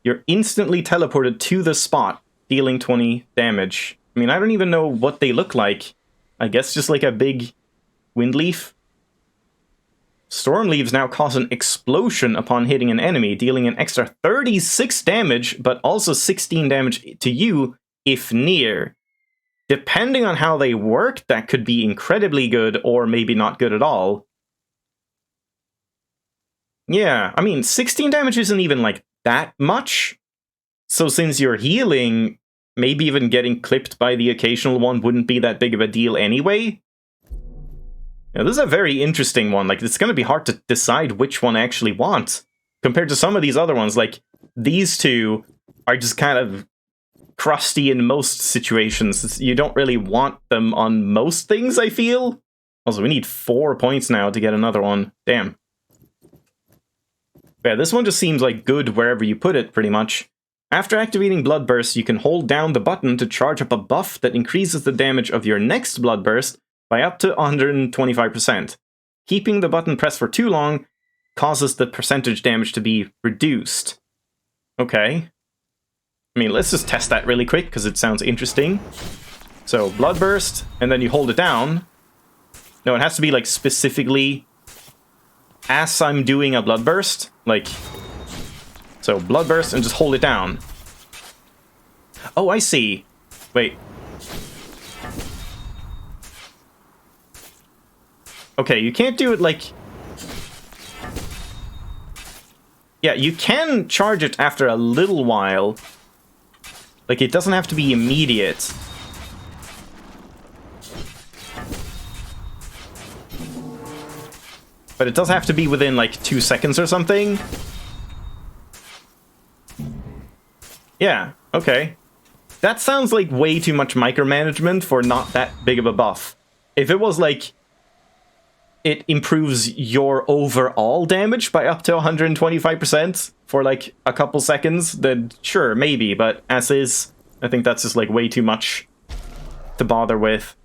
You're instantly teleported to the spot, dealing 20 damage. I mean, I don't even know what they look like. I guess just like a big wind leaf. Storm leaves now cause an explosion upon hitting an enemy, dealing an extra 36 damage, but also 16 damage to you if near. Depending on how they work, that could be incredibly good or maybe not good at all. Yeah, I mean, 16 damage isn't even like that much. So since you're healing, maybe even getting clipped by the occasional one wouldn't be that big of a deal anyway. Now, this is a very interesting one. Like, it's going to be hard to decide which one I actually want. Compared to some of these other ones, like, these two are just kind of crusty in most situations. You don't really want them on most things, I feel. Also, we need 4 points now to get another one. Damn. Yeah, this one just seems like good wherever you put it, pretty much. After activating Bloodburst, you can hold down the button to charge up a buff that increases the damage of your next Bloodburst by up to 125%. Keeping the button pressed for too long causes the percentage damage to be reduced. Okay. I mean, let's just test that really quick, because it sounds interesting. So, Bloodburst, and then you hold it down. No, it has to be, like, specifically as I'm doing a Bloodburst. Like, so, Bloodburst, and just hold it down. Oh, I see. Wait. Okay, you can't do it like... Yeah, you can charge it after a little while. Like, it doesn't have to be immediate. But it does have to be within, like, 2 seconds or something. Yeah, okay. That sounds like way too much micromanagement for not that big of a buff. If it was, like... it improves your overall damage by up to 125% for, like, a couple seconds, then sure, maybe, but as is, I think that's just, like, way too much to bother with.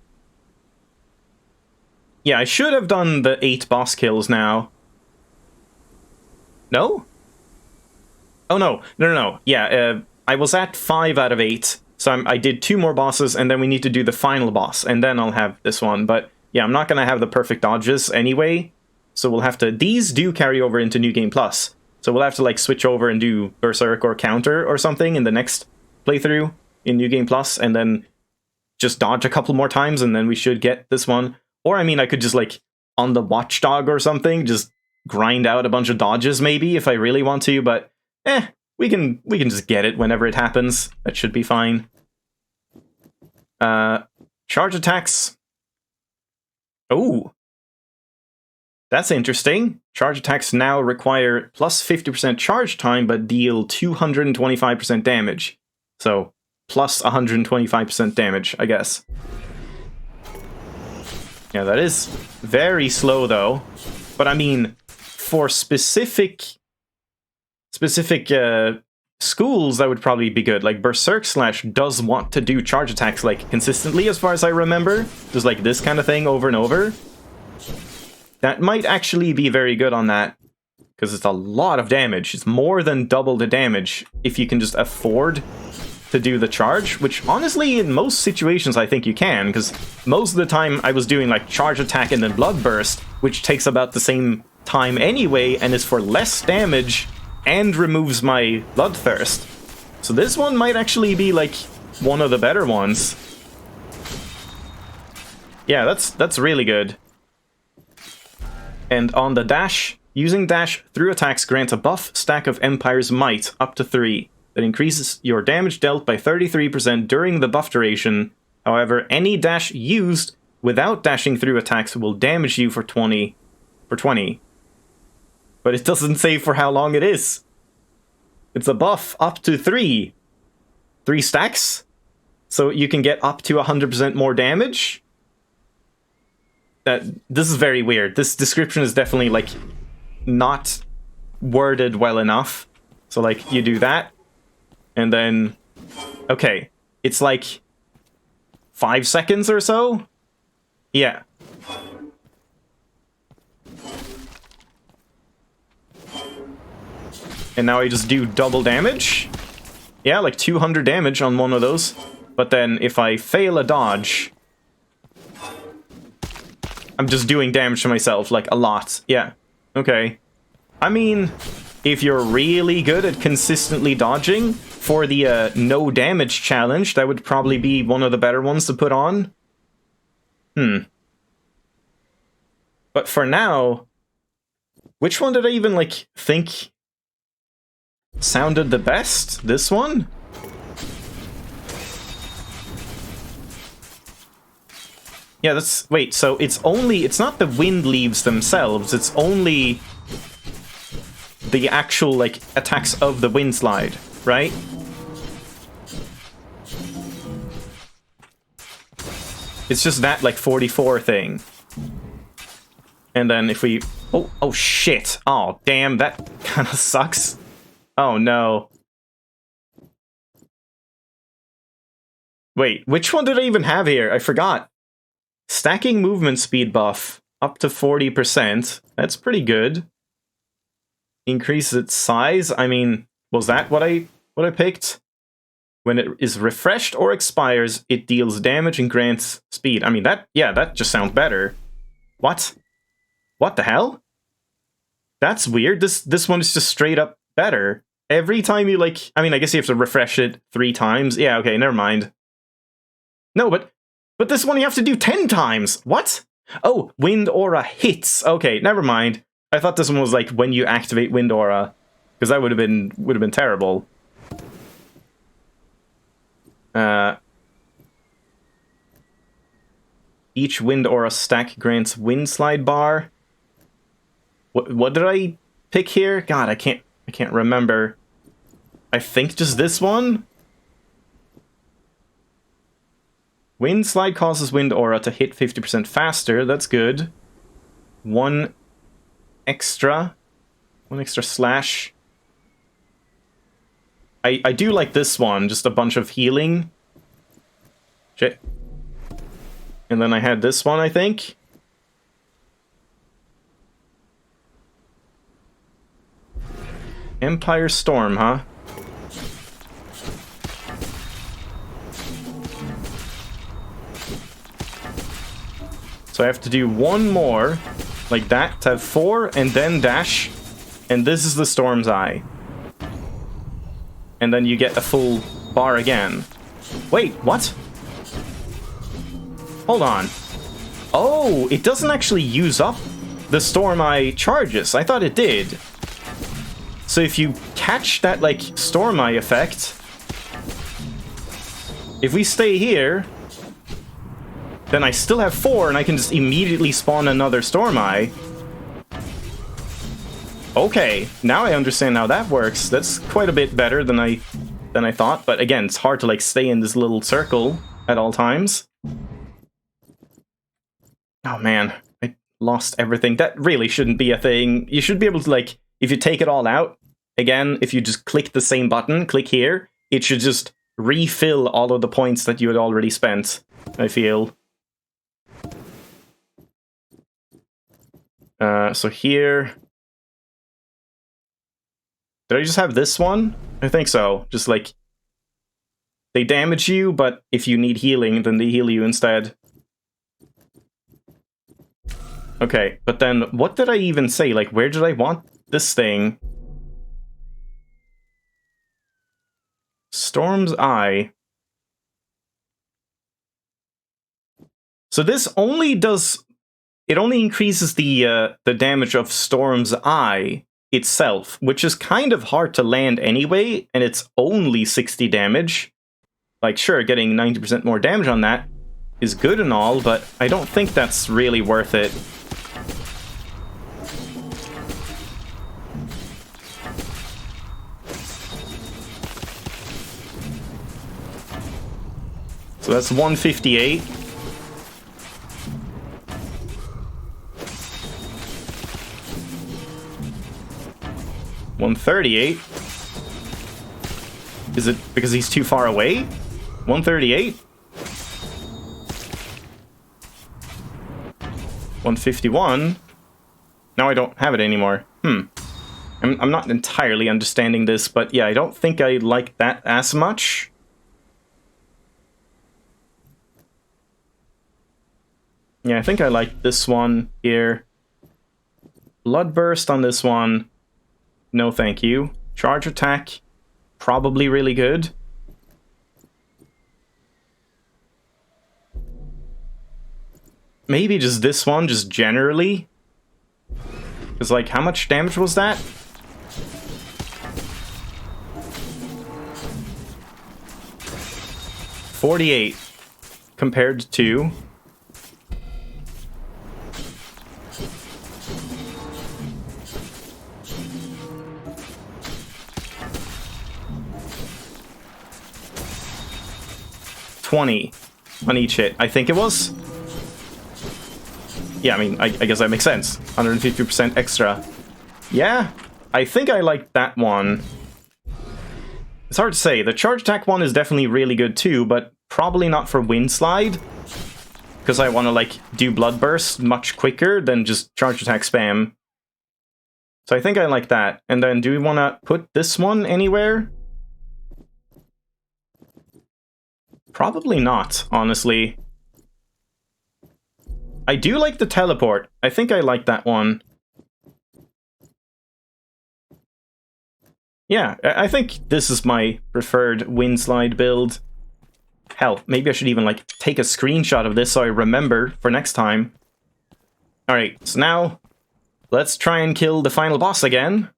Yeah, I should have done the 8 boss kills now. No? Oh, no. Yeah, I was at 5 out of 8, so I did 2 more bosses, and then we need to do the final boss, and then I'll have this one, but... yeah, I'm not going to have the perfect dodges anyway, so we'll have to... these do carry over into New Game Plus. So we'll have to like switch over and do Berserk or Counter or something in the next playthrough in New Game Plus, and then just dodge a couple more times, and then we should get this one. Or I mean, I could just like on the Watchdog or something, just grind out a bunch of dodges maybe if I really want to, but we can just get it whenever it happens. That should be fine. Charge attacks. Oh, that's interesting. Charge attacks now require plus 50% charge time, but deal 225% damage. So plus 125% damage, I guess. Yeah, that is very slow though. But I mean, for specific schools, that would probably be good. Like Berserk Slash does want to do charge attacks like consistently, as far as I remember. Just like this kind of thing over and over. That might actually be very good on that, because it's a lot of damage. It's more than double the damage if you can just afford to do the charge, which honestly in most situations I think you can, because most of the time I was doing like charge attack and then blood burst, which takes about the same time anyway and is for less damage and removes my bloodthirst. So this one might actually be like one of the better ones. Yeah, that's really good. And on the dash, using dash through attacks grants a buff stack of Empire's Might up to 3 that increases your damage dealt by 33% during the buff duration. However, any dash used without dashing through attacks will damage you for 20. But it doesn't say for how long it is. It's a buff up to 3. 3 stacks? So you can get up to 100% more damage? This is very weird. This description is definitely, like, not worded well enough. So, like, you do that, and then... Okay, it's like 5 seconds or so? Yeah. And now I just do double damage? Yeah, like 200 damage on one of those. But then if I fail a dodge... I'm just doing damage to myself, like, a lot. Yeah. Okay. I mean, if you're really good at consistently dodging for the no damage challenge, that would probably be one of the better ones to put on. But for now, which one did I even, like, think sounded the best? This one? Yeah, that's... Wait, so it's not the wind leaves themselves, it's only the actual, like, attacks of the wind slide, right? It's just that, like, 44 thing. And then if we... Oh, shit. Oh, damn, that kind of sucks. Oh, no. Wait, which one did I even have here? I forgot. Stacking movement speed buff up to 40%. That's pretty good. Increases its size. I mean, was that what I picked? When it is refreshed or expires, it deals damage and grants speed. I mean, that just sounds better. What? What the hell? That's weird. This one is just straight up better. Every time you, like... I mean, I guess you have to refresh it 3 times. Yeah, okay, never mind. No, but this one you have to do 10 times! What? Oh, Wind Aura hits. Okay, never mind. I thought this one was like when you activate Wind Aura, because that would have been terrible. Each Wind Aura stack grants Wind Slide bar. What did I pick here? God, I can't remember. I think just this one? Wind Slide causes Wind Aura to hit 50% faster. That's good. One extra slash. I do like this one. Just a bunch of healing. Shit. And then I had this one, I think. Empire Storm, huh? So I have to do one more, like that, to have 4, and then dash. and this is the Storm's Eye. And then you get a full bar again. Wait, what? Hold on. Oh, it doesn't actually use up the Storm Eye charges. I thought it did. So if you catch that, like, Storm Eye effect, if we stay here, then I still have 4, and I can just immediately spawn another Storm Eye. Okay, now I understand how that works. That's quite a bit better than I thought, but again, it's hard to, like, stay in this little circle at all times. Oh man, I lost everything. That really shouldn't be a thing. You should be able to, like, if you take it all out, again, if you just click the same button, click here, it should just refill all of the points that you had already spent, I feel. So here... Did I just have this one? I think so. Just like, they damage you, but if you need healing, then they heal you instead. Okay, but then what did I even say? Like, where did I want this thing? Storm's Eye. So this only does... It only increases the damage of Storm's Eye itself, which is kind of hard to land anyway, and it's only 60 damage. Like, sure, getting 90% more damage on that is good and all, but I don't think that's really worth it. So that's 158. $138. Is it because he's too far away? 138? 151? Now I don't have it anymore. I'm not entirely understanding this, but yeah, I don't think I like that as much. Yeah, I think I like this one here. Bloodburst on this one. No thank you. Charge attack, probably really good. Maybe just this one, just generally. Because, like, how much damage was that? $48 compared to... $20 on each hit, I think it was. Yeah, I mean, I guess that makes sense. 150% extra. Yeah, I think I like that one. It's hard to say. The charge attack one is definitely really good too, but probably not for Wind Slide. Because I want to, like, do Bloodburst much quicker than just charge attack spam. So I think I like that. And then do we want to put this one anywhere? Probably not, honestly. I do like the teleport. I think I like that one. Yeah, I think this is my preferred Wind Slide build. Hell, maybe I should even, like, take a screenshot of this so I remember for next time. Alright, so now, let's try and kill the final boss again.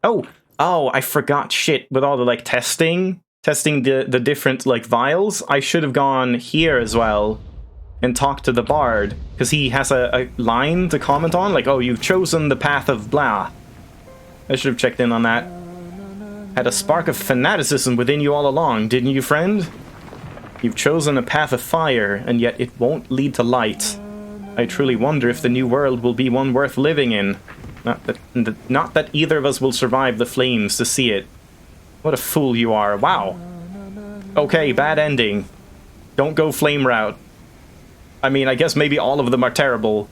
Oh, I forgot shit with all the, like, testing the different, like, vials. I should have gone here as well and talked to the bard, because he has a line to comment on, like, oh, you've chosen the path of blah. I should have checked in on that. Had a spark of fanaticism within you all along, didn't you, friend? You've chosen a path of fire, and yet it won't lead to light. I truly wonder if the new world will be one worth living in. Not that either of us will survive the flames to see it. What a fool you are. Wow. Okay, bad ending. Don't go flame route. I mean, I guess maybe all of them are terrible.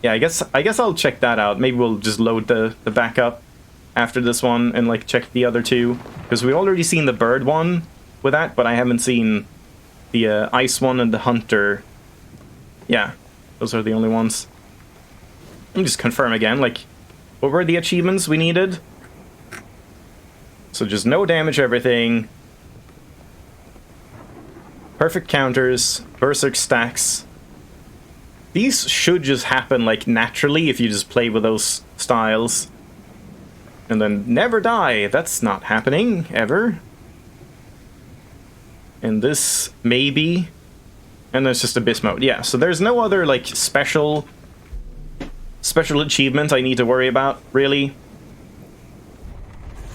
Yeah, I guess I'll check that out. Maybe we'll just load the backup after this one and, like, check the other two. Because we've already seen the bird one with that, but I haven't seen the ice one and the hunter. Yeah, those are the only ones. Let me just confirm again, like, What were the achievements we needed? So just no damage everything. Perfect counters. Berserk stacks. These should just happen, like, naturally if you just play with those styles. And then never die. That's not happening, ever. And this, maybe. And then it's just Abyss mode. Yeah, so there's no other, like, special achievement I need to worry about, really.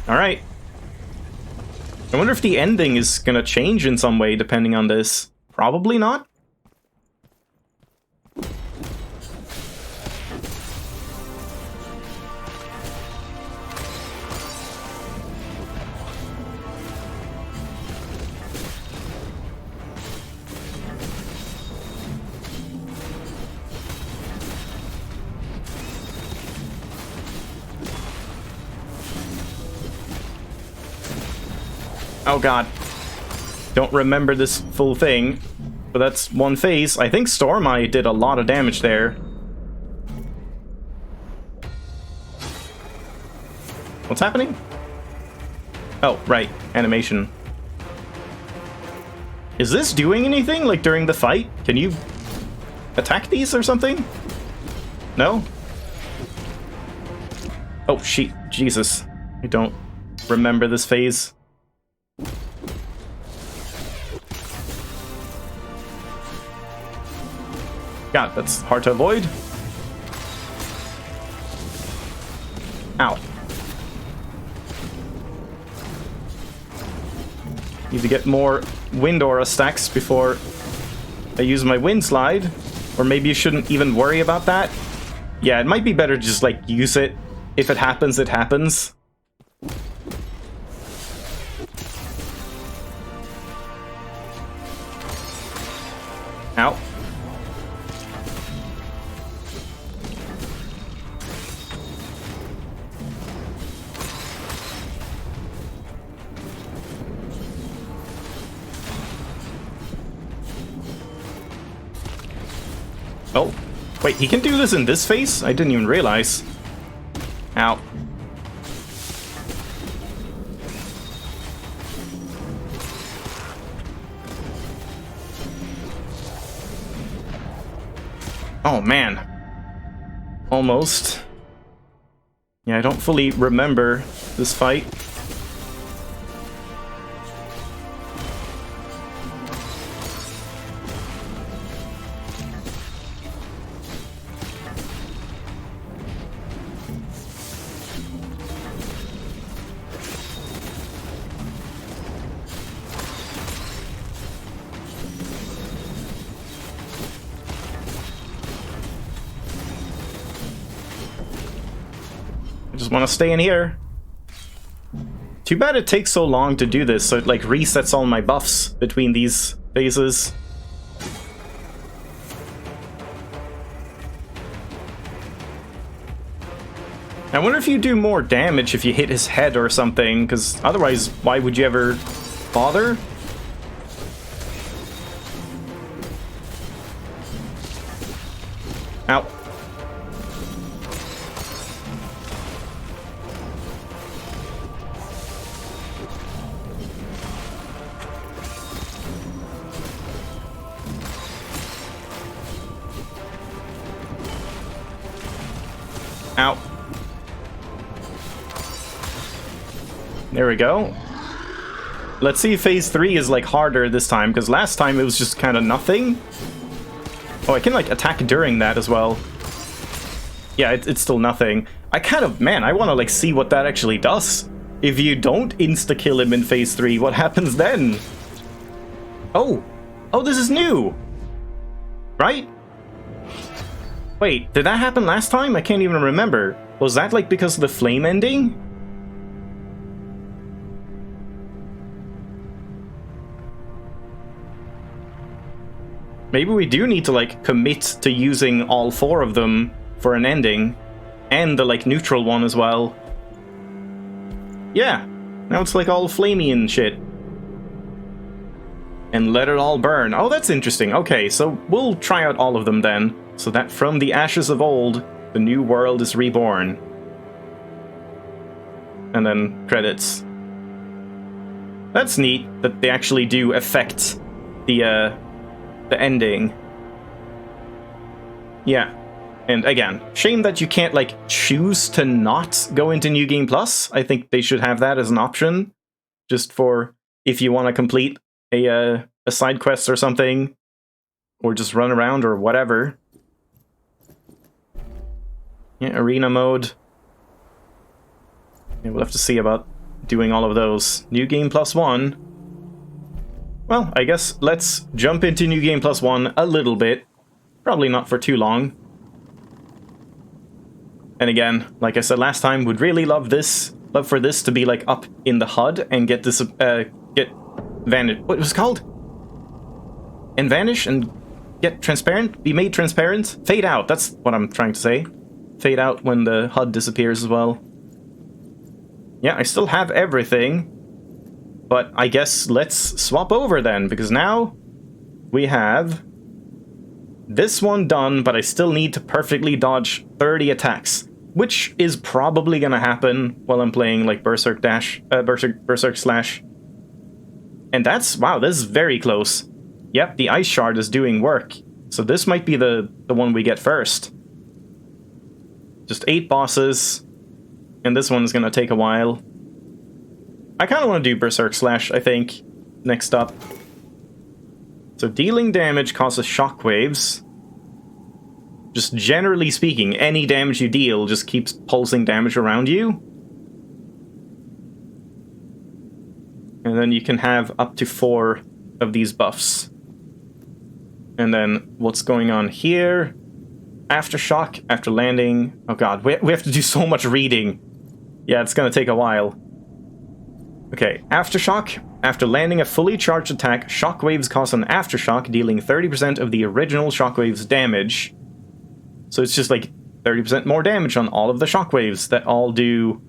Alright. I wonder if the ending is gonna change in some way depending on this. Probably not. Oh god. Don't remember this full thing. But that's one phase. I think Storm Eye did a lot of damage there. What's happening? Oh, right. Animation. Is this doing anything, like, during the fight? Can you attack these or something? No? Oh, Jesus. I don't remember this phase. God, that's hard to avoid. Ow. Need to get more wind aura stacks before I use my wind slide. Or maybe you shouldn't even worry about that. Yeah, it might be better to just, like, use it. If it happens, it happens. Ow. Oh, wait, he can do this in this phase? I didn't even realize. Ow. Oh, man. Almost. Yeah, I don't fully remember this fight. I just want to stay in here. Too bad it takes so long to do this, so it like resets all my buffs between these phases. I wonder if you do more damage if you hit his head or something, because otherwise, why would you ever bother? Ow. Ow. There we go. Let's see if phase 3 is like harder this time, because last time it was just kind of nothing. Oh, I can like attack during that as well. Yeah, it's still nothing. I kind of, man, I want to like see what that actually does. If you don't insta-kill him in phase 3, what happens then? Oh, this is new. Right? Wait, did that happen last time? I can't even remember. Was that like because of the flame ending? Maybe we do need to like commit to using all 4 of them for an ending. And the like neutral one as well. Yeah, now it's like all flamey and shit. And let it all burn. Oh, that's interesting. Okay, so we'll try out all of them then. So that from the ashes of old, the new world is reborn. and then credits. That's neat that they actually do affect the ending. Yeah. And again, shame that you can't, like, choose to not go into New Game Plus. I think they should have that as an option, just for if you want to complete a side quest or something, or just run around or whatever. Yeah, arena mode. Yeah, we'll have to see about doing all of those. New Game Plus 1. Well, I guess let's jump into New Game Plus 1 a little bit. Probably not for too long. And again, like I said last time, would really love for this to be, like, up in the HUD and get this, get vanish. What was it called? And vanish and get transparent? Be made transparent? Fade out, that's what I'm trying to say. Fade out when the HUD disappears as well. Yeah, I still have everything. But I guess let's swap over then, because now we have this one done, but I still need to perfectly dodge 30 attacks, which is probably gonna happen while I'm playing, like, Berserk Slash. And that's, wow, this is very close. Yep, the Ice Shard is doing work. So this might be the one we get first. Just 8 bosses, and this one's gonna take a while. I kind of want to do Berserk Slash, I think, next up. So dealing damage causes shockwaves. Just generally speaking, any damage you deal just keeps pulsing damage around you. And then you can have up to 4 of these buffs. And then what's going on here? Aftershock, after landing. Oh god, we have to do so much reading. Yeah, it's gonna take a while. Okay, Aftershock. After landing a fully charged attack, shockwaves cause an aftershock, dealing 30% of the original shockwave's damage. So it's just like 30% more damage on all of the shockwaves that all do...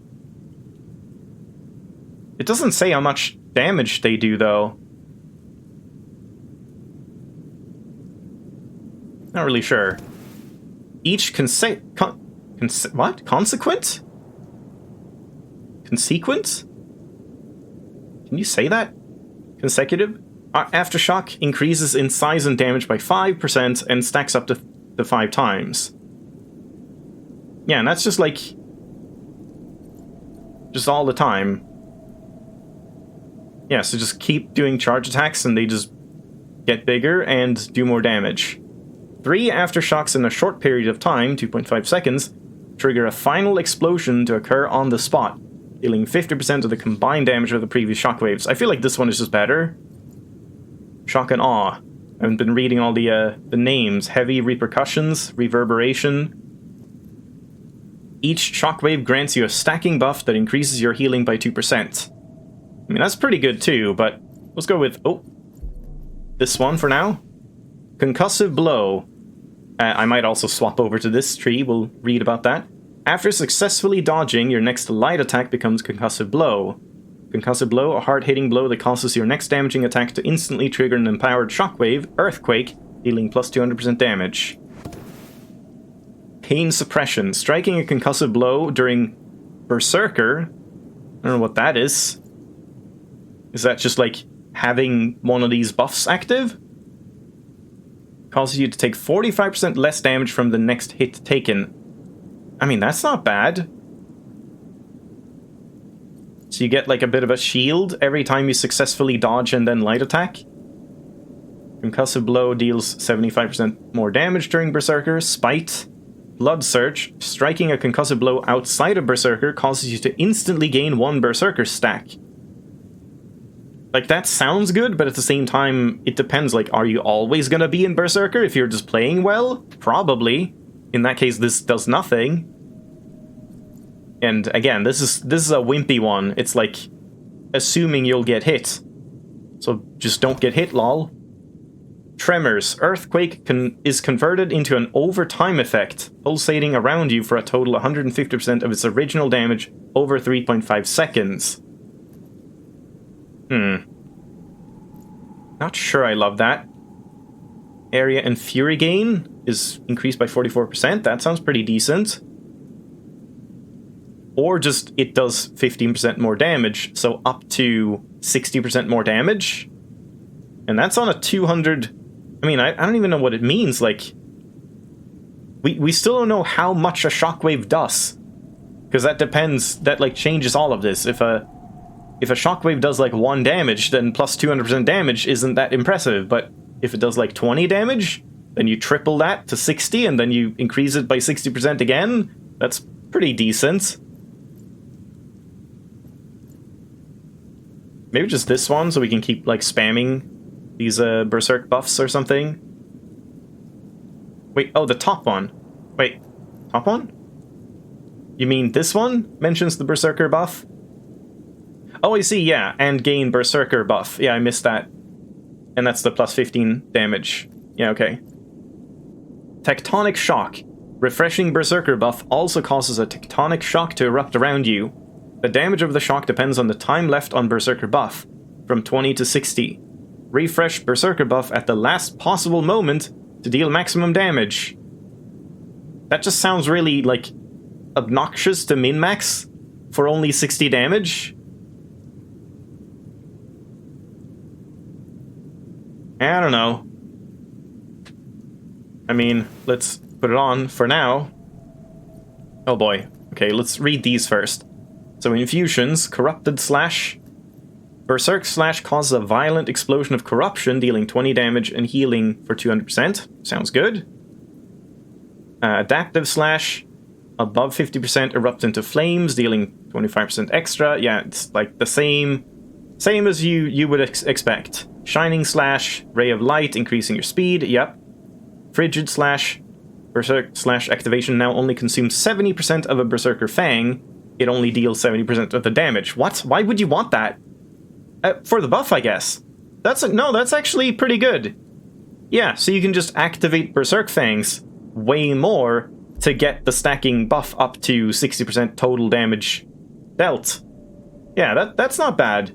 It doesn't say how much damage they do, though. Not really sure. Each consequent? Consequent? Can you say that? Consecutive? Aftershock increases in size and damage by 5% and stacks up to 5 times. Yeah, and that's just like... just all the time. Yeah, so just keep doing charge attacks and they just get bigger and do more damage. 3 aftershocks in a short period of time, 2.5 seconds, trigger a final explosion to occur on the spot, dealing 50% of the combined damage of the previous shockwaves. I feel like this one is just better. Shock and Awe. I haven't been reading all the names. Heavy Repercussions, Reverberation. Each shockwave grants you a stacking buff that increases your healing by 2%. I mean, that's pretty good too, but let's go with, this one for now. Concussive Blow. I might also swap over to this tree, we'll read about that. After successfully dodging, your next light attack becomes Concussive Blow. Concussive Blow, a hard-hitting blow that causes your next damaging attack to instantly trigger an empowered shockwave, Earthquake, dealing plus 200% damage. Pain Suppression. Striking a concussive blow during Berserker. I don't know what that is. Is that just like having one of these buffs active? Causes you to take 45% less damage from the next hit taken. I mean, that's not bad. So you get like a bit of a shield every time you successfully dodge and then light attack. Concussive Blow deals 75% more damage during Berserker. Spite. Blood Search. Striking a concussive blow outside of Berserker causes you to instantly gain 1 Berserker stack. Like, that sounds good, but at the same time, it depends. Like, are you always gonna be in Berserker if you're just playing well? Probably. In that case, this does nothing. And again, this is a wimpy one. It's like, assuming you'll get hit. So just don't get hit, lol. Tremors. Earthquake is converted into an overtime effect, pulsating around you for a total 150% of its original damage over 3.5 seconds. Not sure I love that. Area and Fury gain is increased by 44%. That sounds pretty decent. or just it does 15% more damage, so up to 60% more damage. And that's on a 200... I mean, I don't even know what it means, like... We still don't know how much a shockwave does. Because that depends, that like changes all of this. If a shockwave does like 1 damage, then plus 200% damage isn't that impressive. But if it does like 20 damage, then you triple that to 60, and then you increase it by 60% again. That's pretty decent. Maybe just this one, so we can keep like spamming these berserk buffs or something. Wait, oh, the top one. Wait, top one? You mean this one mentions the berserker buff? Oh, I see, yeah, and gain berserker buff. Yeah, I missed that. And that's the plus 15 damage. Yeah, okay. Tectonic Shock. Refreshing berserker buff also causes a tectonic shock to erupt around you. The damage of the shock depends on the time left on berserker buff, from 20 to 60. Refresh berserker buff at the last possible moment to deal maximum damage. That just sounds really, like, obnoxious to min-max for only 60 damage. I don't know. I mean, let's put it on for now. Oh boy. Okay, let's read these first. So infusions, corrupted slash... Berserk slash causes a violent explosion of corruption, dealing 20 damage and healing for 200%. Sounds good. Adaptive slash, above 50% erupts into flames, dealing 25% extra. Yeah, it's like the same as you would expect. Shining slash, ray of light, increasing your speed. Yep. Frigid slash, berserk slash activation now only consumes 70% of a berserker fang. It only deals 70% of the damage. What? Why would you want that? For the buff, I guess. That's actually pretty good. Yeah, so you can just activate Berserk Fangs way more to get the stacking buff up to 60% total damage dealt. Yeah, that's not bad.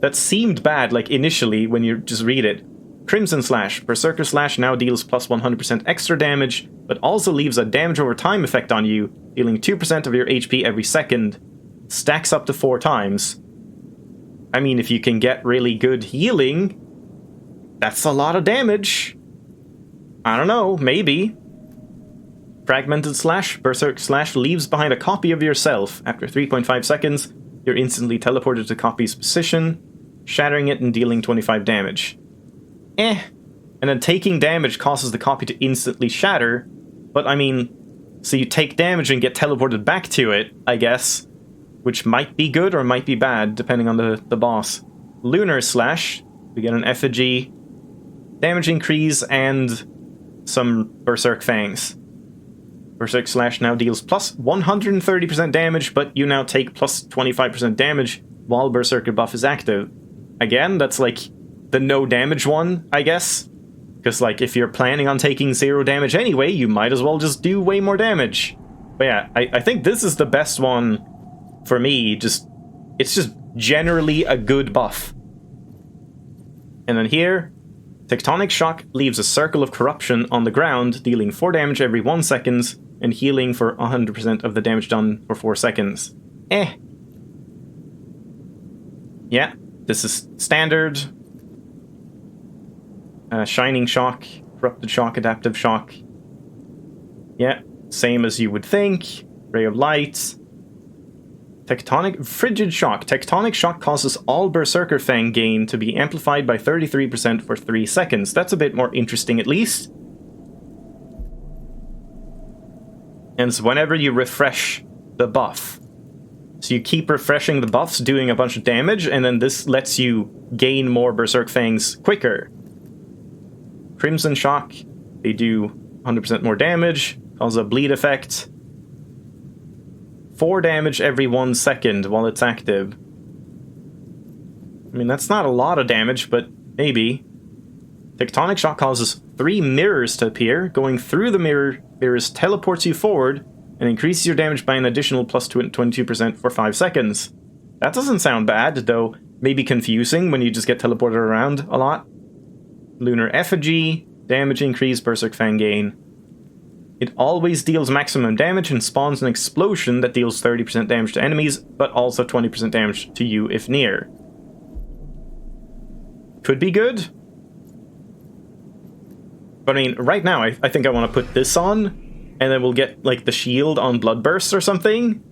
That seemed bad, like, initially, when you just read it. Crimson Slash. Berserker Slash now deals plus 100% extra damage, but also leaves a damage over time effect on you, dealing 2% of your HP every second. Stacks up to 4 times. I mean, if you can get really good healing, that's a lot of damage. I don't know, maybe. Fragmented Slash. Berserk Slash leaves behind a copy of yourself. After 3.5 seconds, you're instantly teleported to the copy's position, shattering it and dealing 25 damage. And then taking damage causes the copy to instantly shatter, but I mean, so you take damage and get teleported back to it, I guess. Which might be good or might be bad, depending on the boss. Lunar Slash. We get an effigy, damage increase, and some Berserk Fangs. Berserk Slash now deals plus 130% damage, but you now take plus 25% damage while Berserker buff is active. Again, that's like the no damage one, I guess. Because like if you're planning on taking 0 damage anyway, you might as well just do way more damage. But yeah, I think this is the best one. For me, it's just generally a good buff. And then here, Tectonic Shock leaves a circle of corruption on the ground, dealing 4 damage every 1 second, and healing for 100% of the damage done for 4 seconds. Yeah, this is standard. Shining Shock, Corrupted Shock, Adaptive Shock. Yeah, same as you would think. Ray of Light. Frigid Shock. Tectonic Shock causes all Berserker Fang gain to be amplified by 33% for 3 seconds. That's a bit more interesting, at least. And so whenever you refresh the buff. So you keep refreshing the buffs, doing a bunch of damage, and then this lets you gain more Berserk Fangs quicker. Crimson Shock. They do 100% more damage, cause a bleed effect. 4 damage every 1 second while it's active. I mean, that's not a lot of damage, but maybe. Tectonic Shock causes 3 mirrors to appear. Going through the mirrors teleports you forward and increases your damage by an additional plus 22% for 5 seconds. That doesn't sound bad, though maybe confusing when you just get teleported around a lot. Lunar Effigy. Damage increase, Berserk Fang gain. It always deals maximum damage and spawns an explosion that deals 30% damage to enemies, but also 20% damage to you if near. Could be good. But I mean, right now, I think I want to put this on, and then we'll get, like, the shield on Bloodburst or something.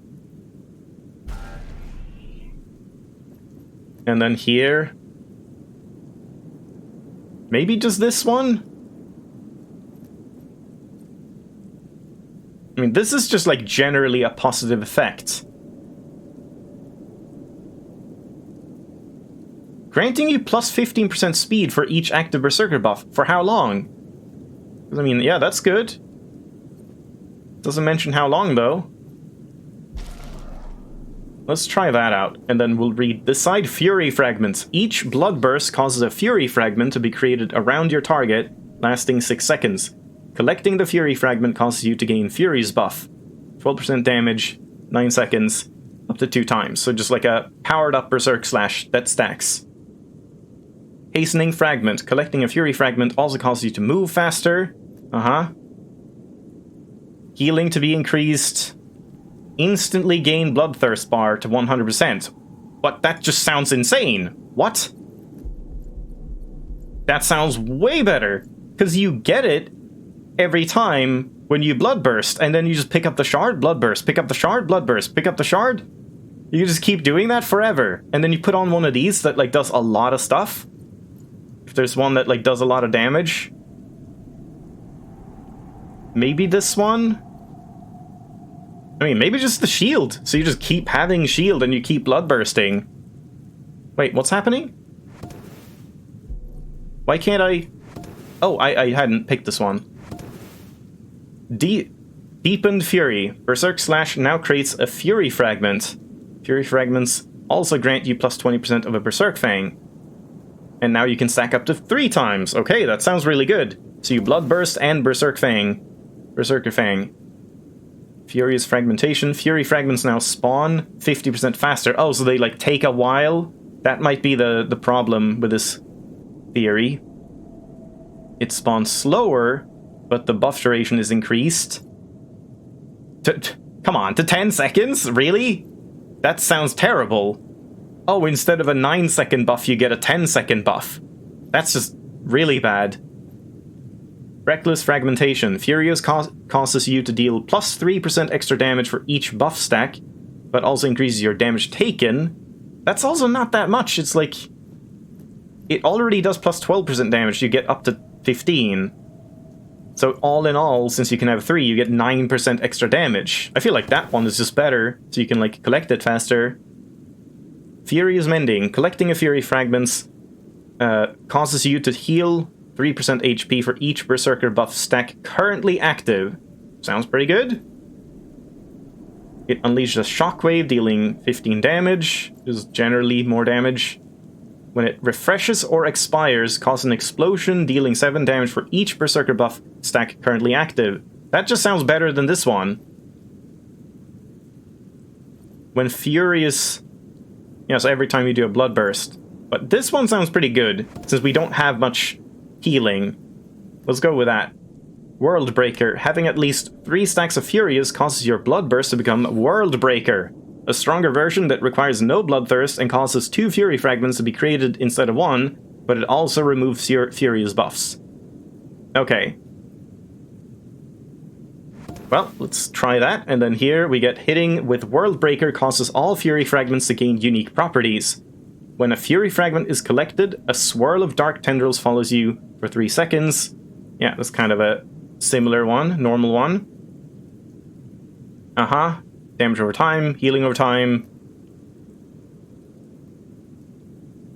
And then here... maybe just this one? I mean, this is just, like, generally a positive effect. Granting you plus 15% speed for each active Berserker buff. For how long? I mean, yeah, that's good. Doesn't mention how long, though. Let's try that out, and then we'll read this side. Fury Fragments. Each Bloodburst causes a Fury Fragment to be created around your target, lasting 6 seconds. Collecting the Fury Fragment causes you to gain Fury's buff. 12% damage, 9 seconds, up to 2 times. So just like a powered-up Berserk Slash that stacks. Hastening Fragment. Collecting a Fury Fragment also causes you to move faster. Healing to be increased. Instantly gain Bloodthirst bar to 100%. But that just sounds insane. What? That sounds way better. Because you get it every time when you Bloodburst. And then you just pick up the shard, Bloodburst. Pick up the shard, Bloodburst. Pick up the shard. You can just keep doing that forever. And then you put on one of these that, like, does a lot of stuff. If there's one that, like, does a lot of damage. Maybe this one? I mean, maybe just the shield. So you just keep having shield and you keep bloodbursting. Wait, what's happening? Why can't I... Oh, I hadn't picked this one. Deepened Fury. Berserk Slash now creates a Fury Fragment. Fury Fragments also grant you plus 20% of a Berserk Fang. And now you can stack up to 3 times. Okay, that sounds really good. So you Bloodburst and Berserk Fang. Berserker Fang. Furious Fragmentation. Fury Fragments now spawn 50% faster. Oh, so they, like, take a while? That might be the problem with this theory. It spawns slower, but the buff duration is increased. Come on, to 10 seconds? Really? That sounds terrible. Oh, instead of a 9-second buff, you get a 10-second buff. That's just really bad. Reckless Fragmentation. Furious causes you to deal plus 3% extra damage for each buff stack, but also increases your damage taken. That's also not that much. It's like... it already does plus 12% damage. You get up to 15. So all in all, since you can have 3, you get 9% extra damage. I feel like that one is just better, so you can, like, collect it faster. Furious Mending. Collecting a Fury Fragments causes you to heal 3% HP for each Berserker buff stack currently active. Sounds pretty good. It unleashes a shockwave, dealing 15 damage, which is generally more damage. When it refreshes or expires, causes an explosion, dealing 7 damage for each Berserker buff stack currently active. That just sounds better than this one. When Furious... yeah, so every time you do a Bloodburst. But this one sounds pretty good, since we don't have much healing. Let's go with that. World Breaker. Having at least 3 stacks of Furious causes your Bloodburst to become World Breaker. A stronger version that requires no Bloodthirst and causes 2 Fury Fragments to be created instead of 1, but it also removes Furious buffs. Okay. Well, let's try that, and then here we get hitting with World Breaker causes all Fury Fragments to gain unique properties. When a Fury Fragment is collected, a swirl of dark tendrils follows you for 3 seconds. Yeah, that's kind of a similar one, normal one. Damage over time, healing over time.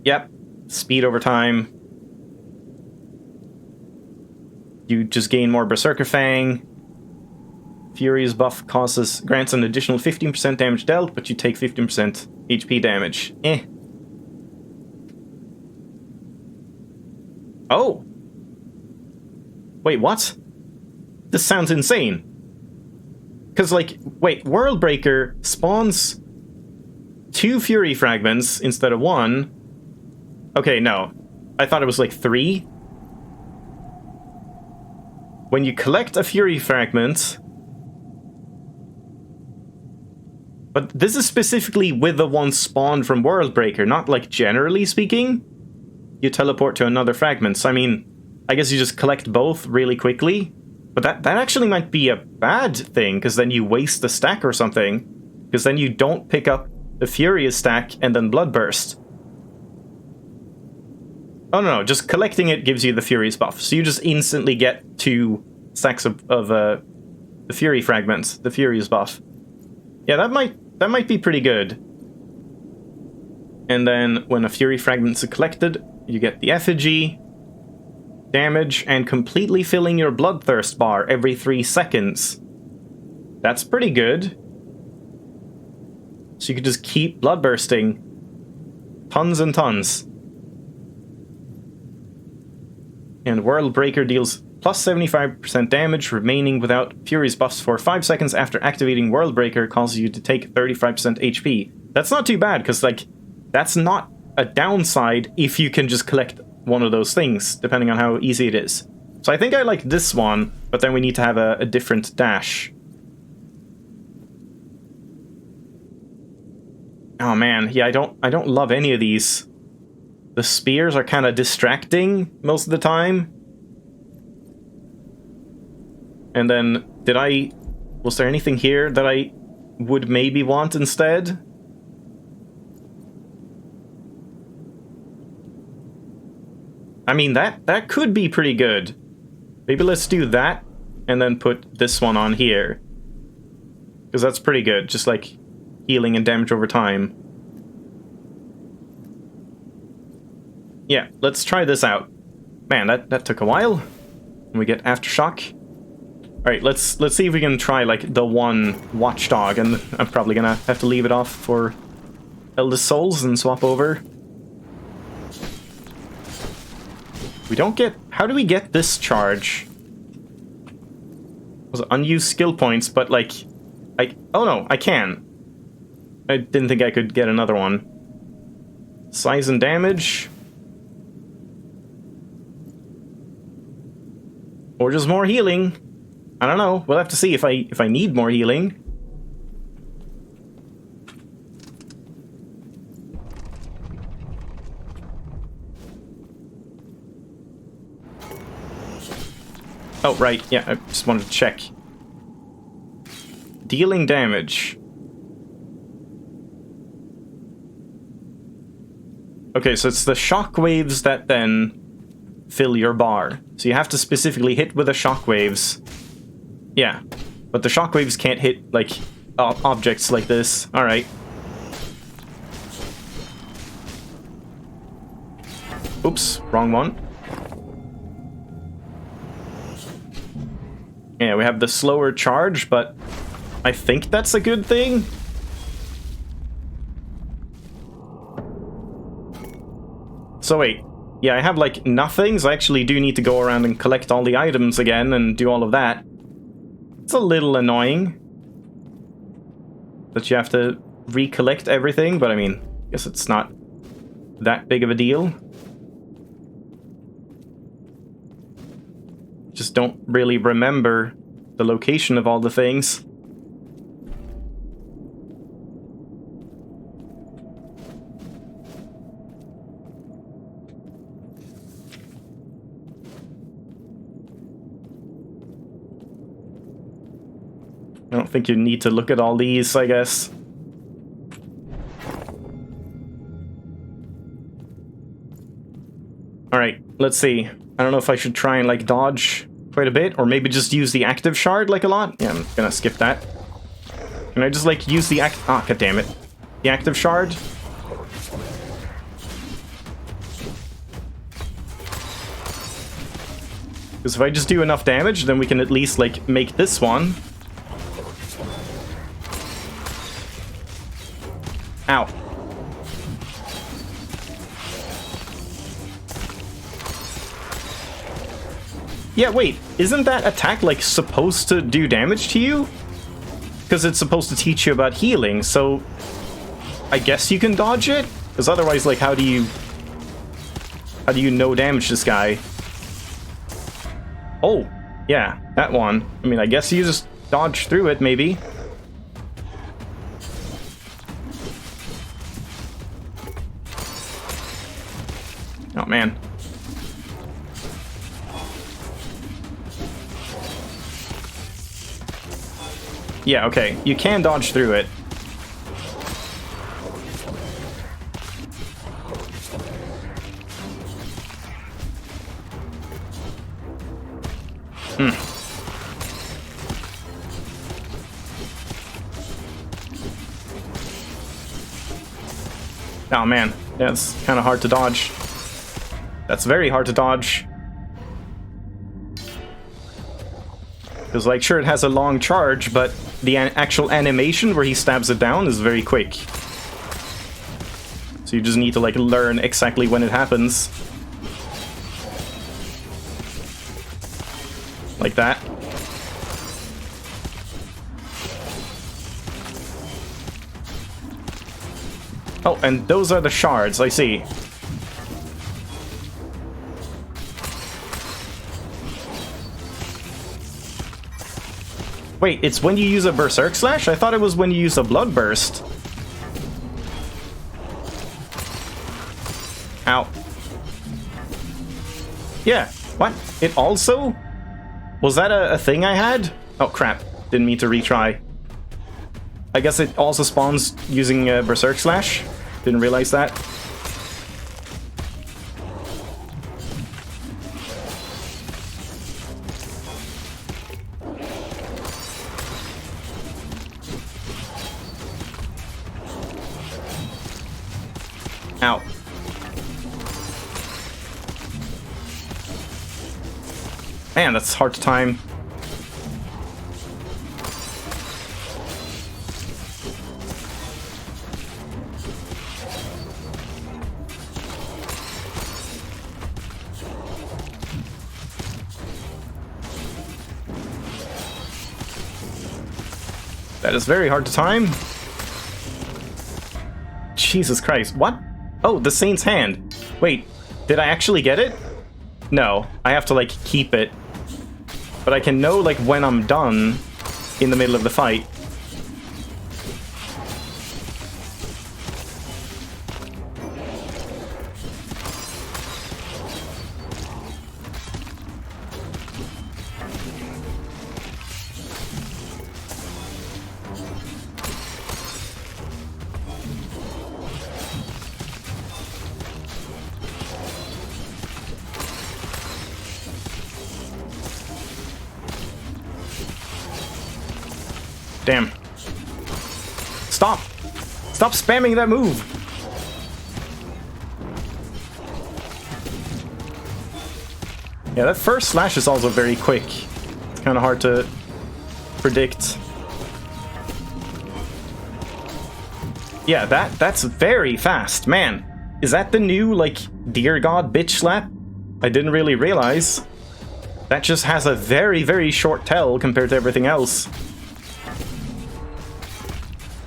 Yep, speed over time. You just gain more Berserker Fang. Fury's buff grants an additional 15% damage dealt, but you take 15% HP damage. Oh! Wait, what? This sounds insane. Because, like, wait, World Breaker spawns 2 Fury Fragments instead of 1. Okay, no. I thought it was, like, 3. when you collect a Fury Fragment... But this is specifically with the one spawned from Worldbreaker, not like generally speaking. You teleport to another fragment. So I mean, I guess you just collect both really quickly. But that actually might be a bad thing, because then you waste a stack or something. Because then you don't pick up the Furious stack and then Bloodburst. Oh no, just collecting it gives you the Furious buff. So you just instantly get 2 stacks of the Fury Fragments, the Furious buff. Yeah, that might be pretty good. And then when a Fury Fragment is collected, you get the effigy, damage, and completely filling your Bloodthirst bar every 3 seconds. That's pretty good. So you could just keep bloodbursting. Tons and tons. And Worldbreaker deals plus 75% damage, remaining without Fury's buffs for 5 seconds after activating Worldbreaker, causes you to take 35% HP. That's not too bad, because, like, that's not a downside if you can just collect one of those things, depending on how easy it is. So I think I like this one, but then we need to have a different dash. Oh man, yeah, I don't love any of these. The spears are kind of distracting most of the time. And then, was there anything here that I would maybe want instead? I mean, that could be pretty good. Maybe let's do that, and then put this one on here. Because that's pretty good, just like healing and damage over time. Yeah, let's try this out. Man, that took a while. And we get Aftershock. Alright, let's see if we can try, like, the one Watchdog, and I'm probably gonna have to leave it off for Eldest Souls and swap over. We don't get... How do we get this charge? Was it unused skill points, but, like... Oh no, I can. I didn't think I could get another one. Size and damage. Or just more healing. I don't know. We'll have to see if I need more healing. Oh, right. Yeah, I just wanted to check. Dealing damage. Okay, so it's the shockwaves that then fill your bar. So you have to specifically hit with the shockwaves. Yeah, but the shockwaves can't hit, like, objects like this. Alright. Oops, wrong one. Yeah, we have the slower charge, but I think that's a good thing. So wait, yeah, I have, like, nothing, so I actually do need to go around and collect all the items again and do all of that. It's a little annoying that you have to recollect everything, but I mean, I guess it's not that big of a deal. Just don't really remember the location of all the things. I don't think you need to look at all these, I guess. Alright, let's see. I don't know if I should try and, like, dodge quite a bit, or maybe just use the active shard, like, a lot. Yeah, I'm gonna skip that. Can I just, like, use the ah, god damn it. The active shard? Because if I just do enough damage, then we can at least, like, make this one. Ow. Yeah, wait, isn't that attack, like, supposed to do damage to you? Because it's supposed to teach you about healing, so I guess you can dodge it? Because otherwise, like, how do you no damage this guy? Oh, Yeah, that one. I mean, I guess you just dodge through it, maybe. Oh, man. Yeah, okay. You can dodge through it. Oh man, yeah, it's kind of hard to dodge. That's very hard to dodge. Because, like, sure, it has a long charge, but the actual animation where he stabs it down is very quick. So you just need to, like, learn exactly when it happens. Like that. Oh, and those are the shards, I see. Wait, it's when you use a Berserk Slash? I thought it was when you use a Blood Burst. Ow. Yeah, what? It also? Was that a thing I had? Oh crap, didn't mean to retry. I guess it also spawns using Berserk Slash. Didn't realize that. Ow. Man, that's hard to time. That is very hard to time. Jesus Christ, what? Oh, the Saint's Hand. Wait, did I actually get it? No, I have to, like, keep it. But I can know, like, when I'm done in the middle of the fight. Damn. Stop! Stop spamming that move! Yeah, that first slash is also very quick. It's kind of hard to predict. Yeah, that's very fast, man. Is that the new, like, Dear God bitch slap? I didn't really realize. That just has a very, very short tail compared to everything else.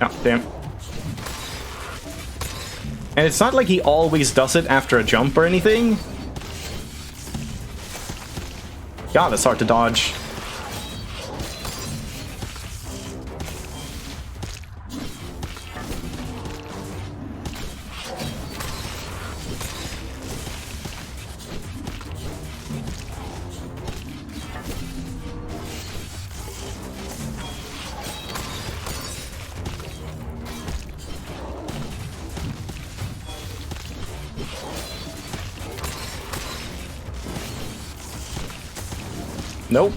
Oh, damn. And it's not like he always does it after a jump or anything. God, that's hard to dodge. Nope.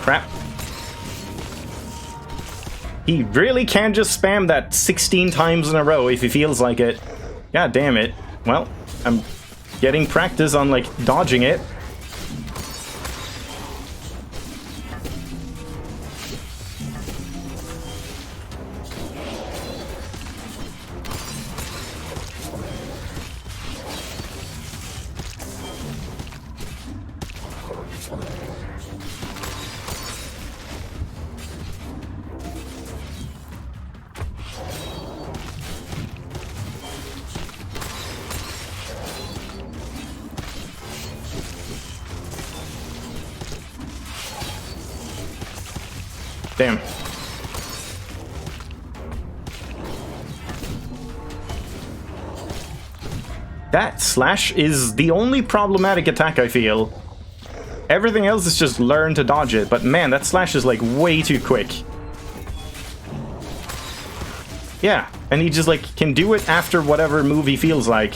Crap. He really can just spam that 16 times in a row if he feels like it. God damn it. Well, I'm getting practice on, like, dodging it. Damn. That slash is the only problematic attack, I feel. Everything else is just learn to dodge it, but man, that slash is like way too quick. Yeah, and he just like can do it after whatever move he feels like.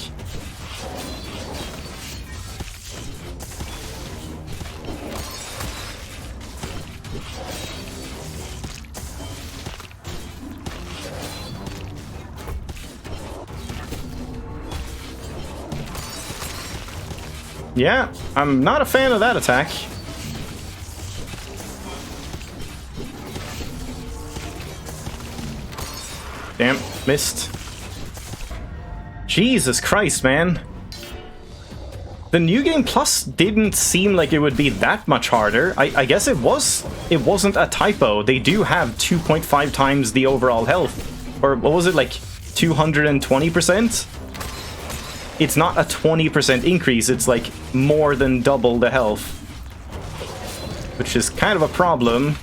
Yeah, I'm not a fan of that attack. Damn, missed. Jesus Christ, man. The New Game Plus didn't seem like it would be that much harder. I guess it wasn't a typo. They do have 2.5 times the overall health. Or what was it, like 220%? It's not a 20% increase, it's like more than double the health. Which is kind of a problem.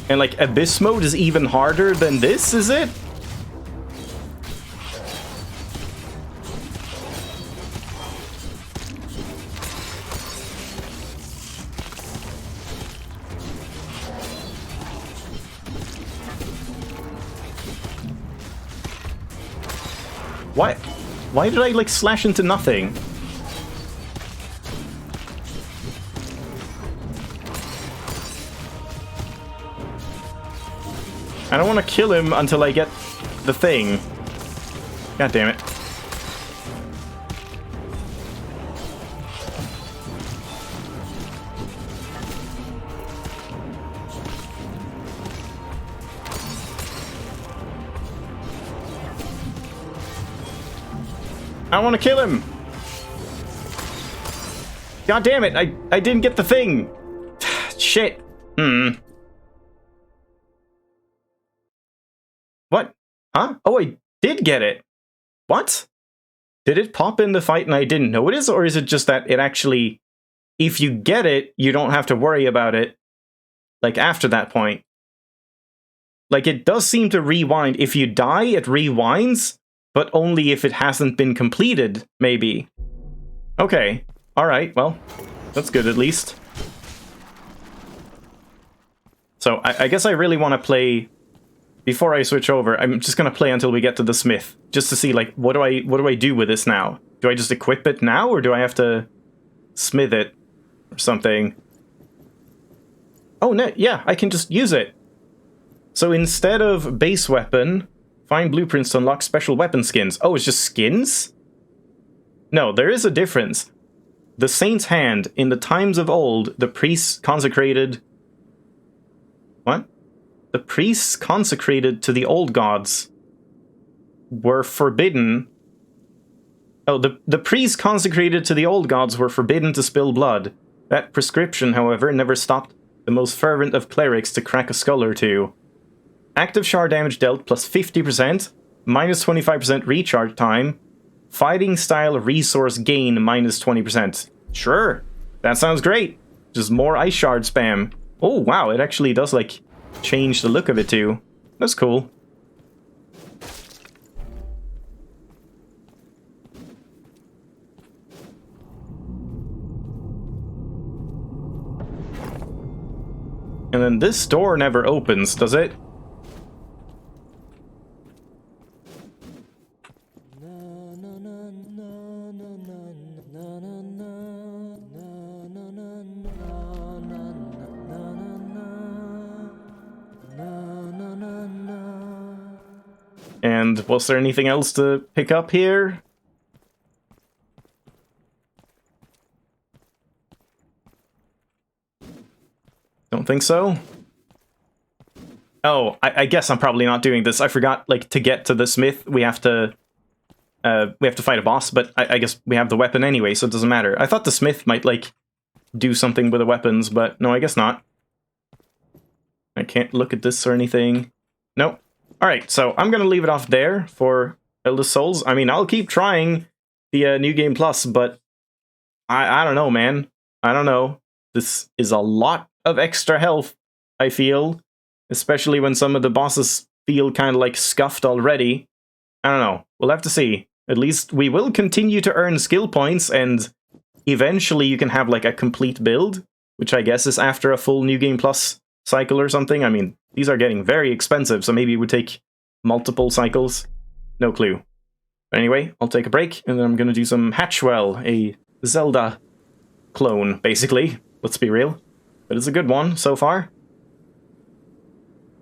And like Abyss mode is even harder than this, is it? Why did I, like, slash into nothing? I don't want to kill him until I get the thing. God damn it. I want to kill him. God damn it, I didn't get the thing. Shit. What? Huh? Oh, I did get it. What? Did it pop in the fight and I didn't notice? Or is it just that it actually, if you get it, you don't have to worry about it, like, after that point? Like, it does seem to rewind. If you die, it rewinds, but only if it hasn't been completed, maybe. Okay. Alright, well, that's good at least. So, I guess I really want to play... Before I switch over, I'm just going to play until we get to the smith. Just to see, like, what do I do with this now? Do I just equip it now, or do I have to smith it? Or something? Oh, no, yeah, I can just use it. So instead of base weapon... Find blueprints to unlock special weapon skins. Oh, it's just skins? No, there is a difference. The Saint's Hand. In the times of old, the priests consecrated... What? The priests consecrated to the old gods were forbidden... Oh, the priests consecrated to the old gods were forbidden to spill blood. That prescription, however, never stopped the most fervent of clerics to crack a skull or two. Active shard damage dealt plus 50%, minus 25% recharge time, fighting style resource gain minus 20%. Sure, that sounds great. Just more ice shard spam. Oh wow, it actually does like change the look of it too. That's cool. And then this door never opens, does it? And was there anything else to pick up here? Don't think so. Oh, I guess I'm probably not doing this. I forgot, like, to get to the smith, we have to fight a boss, but I guess we have the weapon anyway, so it doesn't matter. I thought the smith might, like, do something with the weapons, but no, I guess not. I can't look at this or anything. Nope. Alright, so I'm gonna leave it off there for Eldest Souls. I mean, I'll keep trying the New Game Plus, but I don't know, man. I don't know. This is a lot of extra health I feel. Especially when some of the bosses feel kind of like scuffed already. I don't know. We'll have to see. At least we will continue to earn skill points, and eventually you can have like a complete build, which I guess is after a full New Game Plus cycle or something. I mean, these are getting very expensive, so maybe it would take multiple cycles. No clue. But anyway, I'll take a break, and then I'm going to do some Hatchwell, a Zelda clone, basically. Let's be real. But it's a good one so far.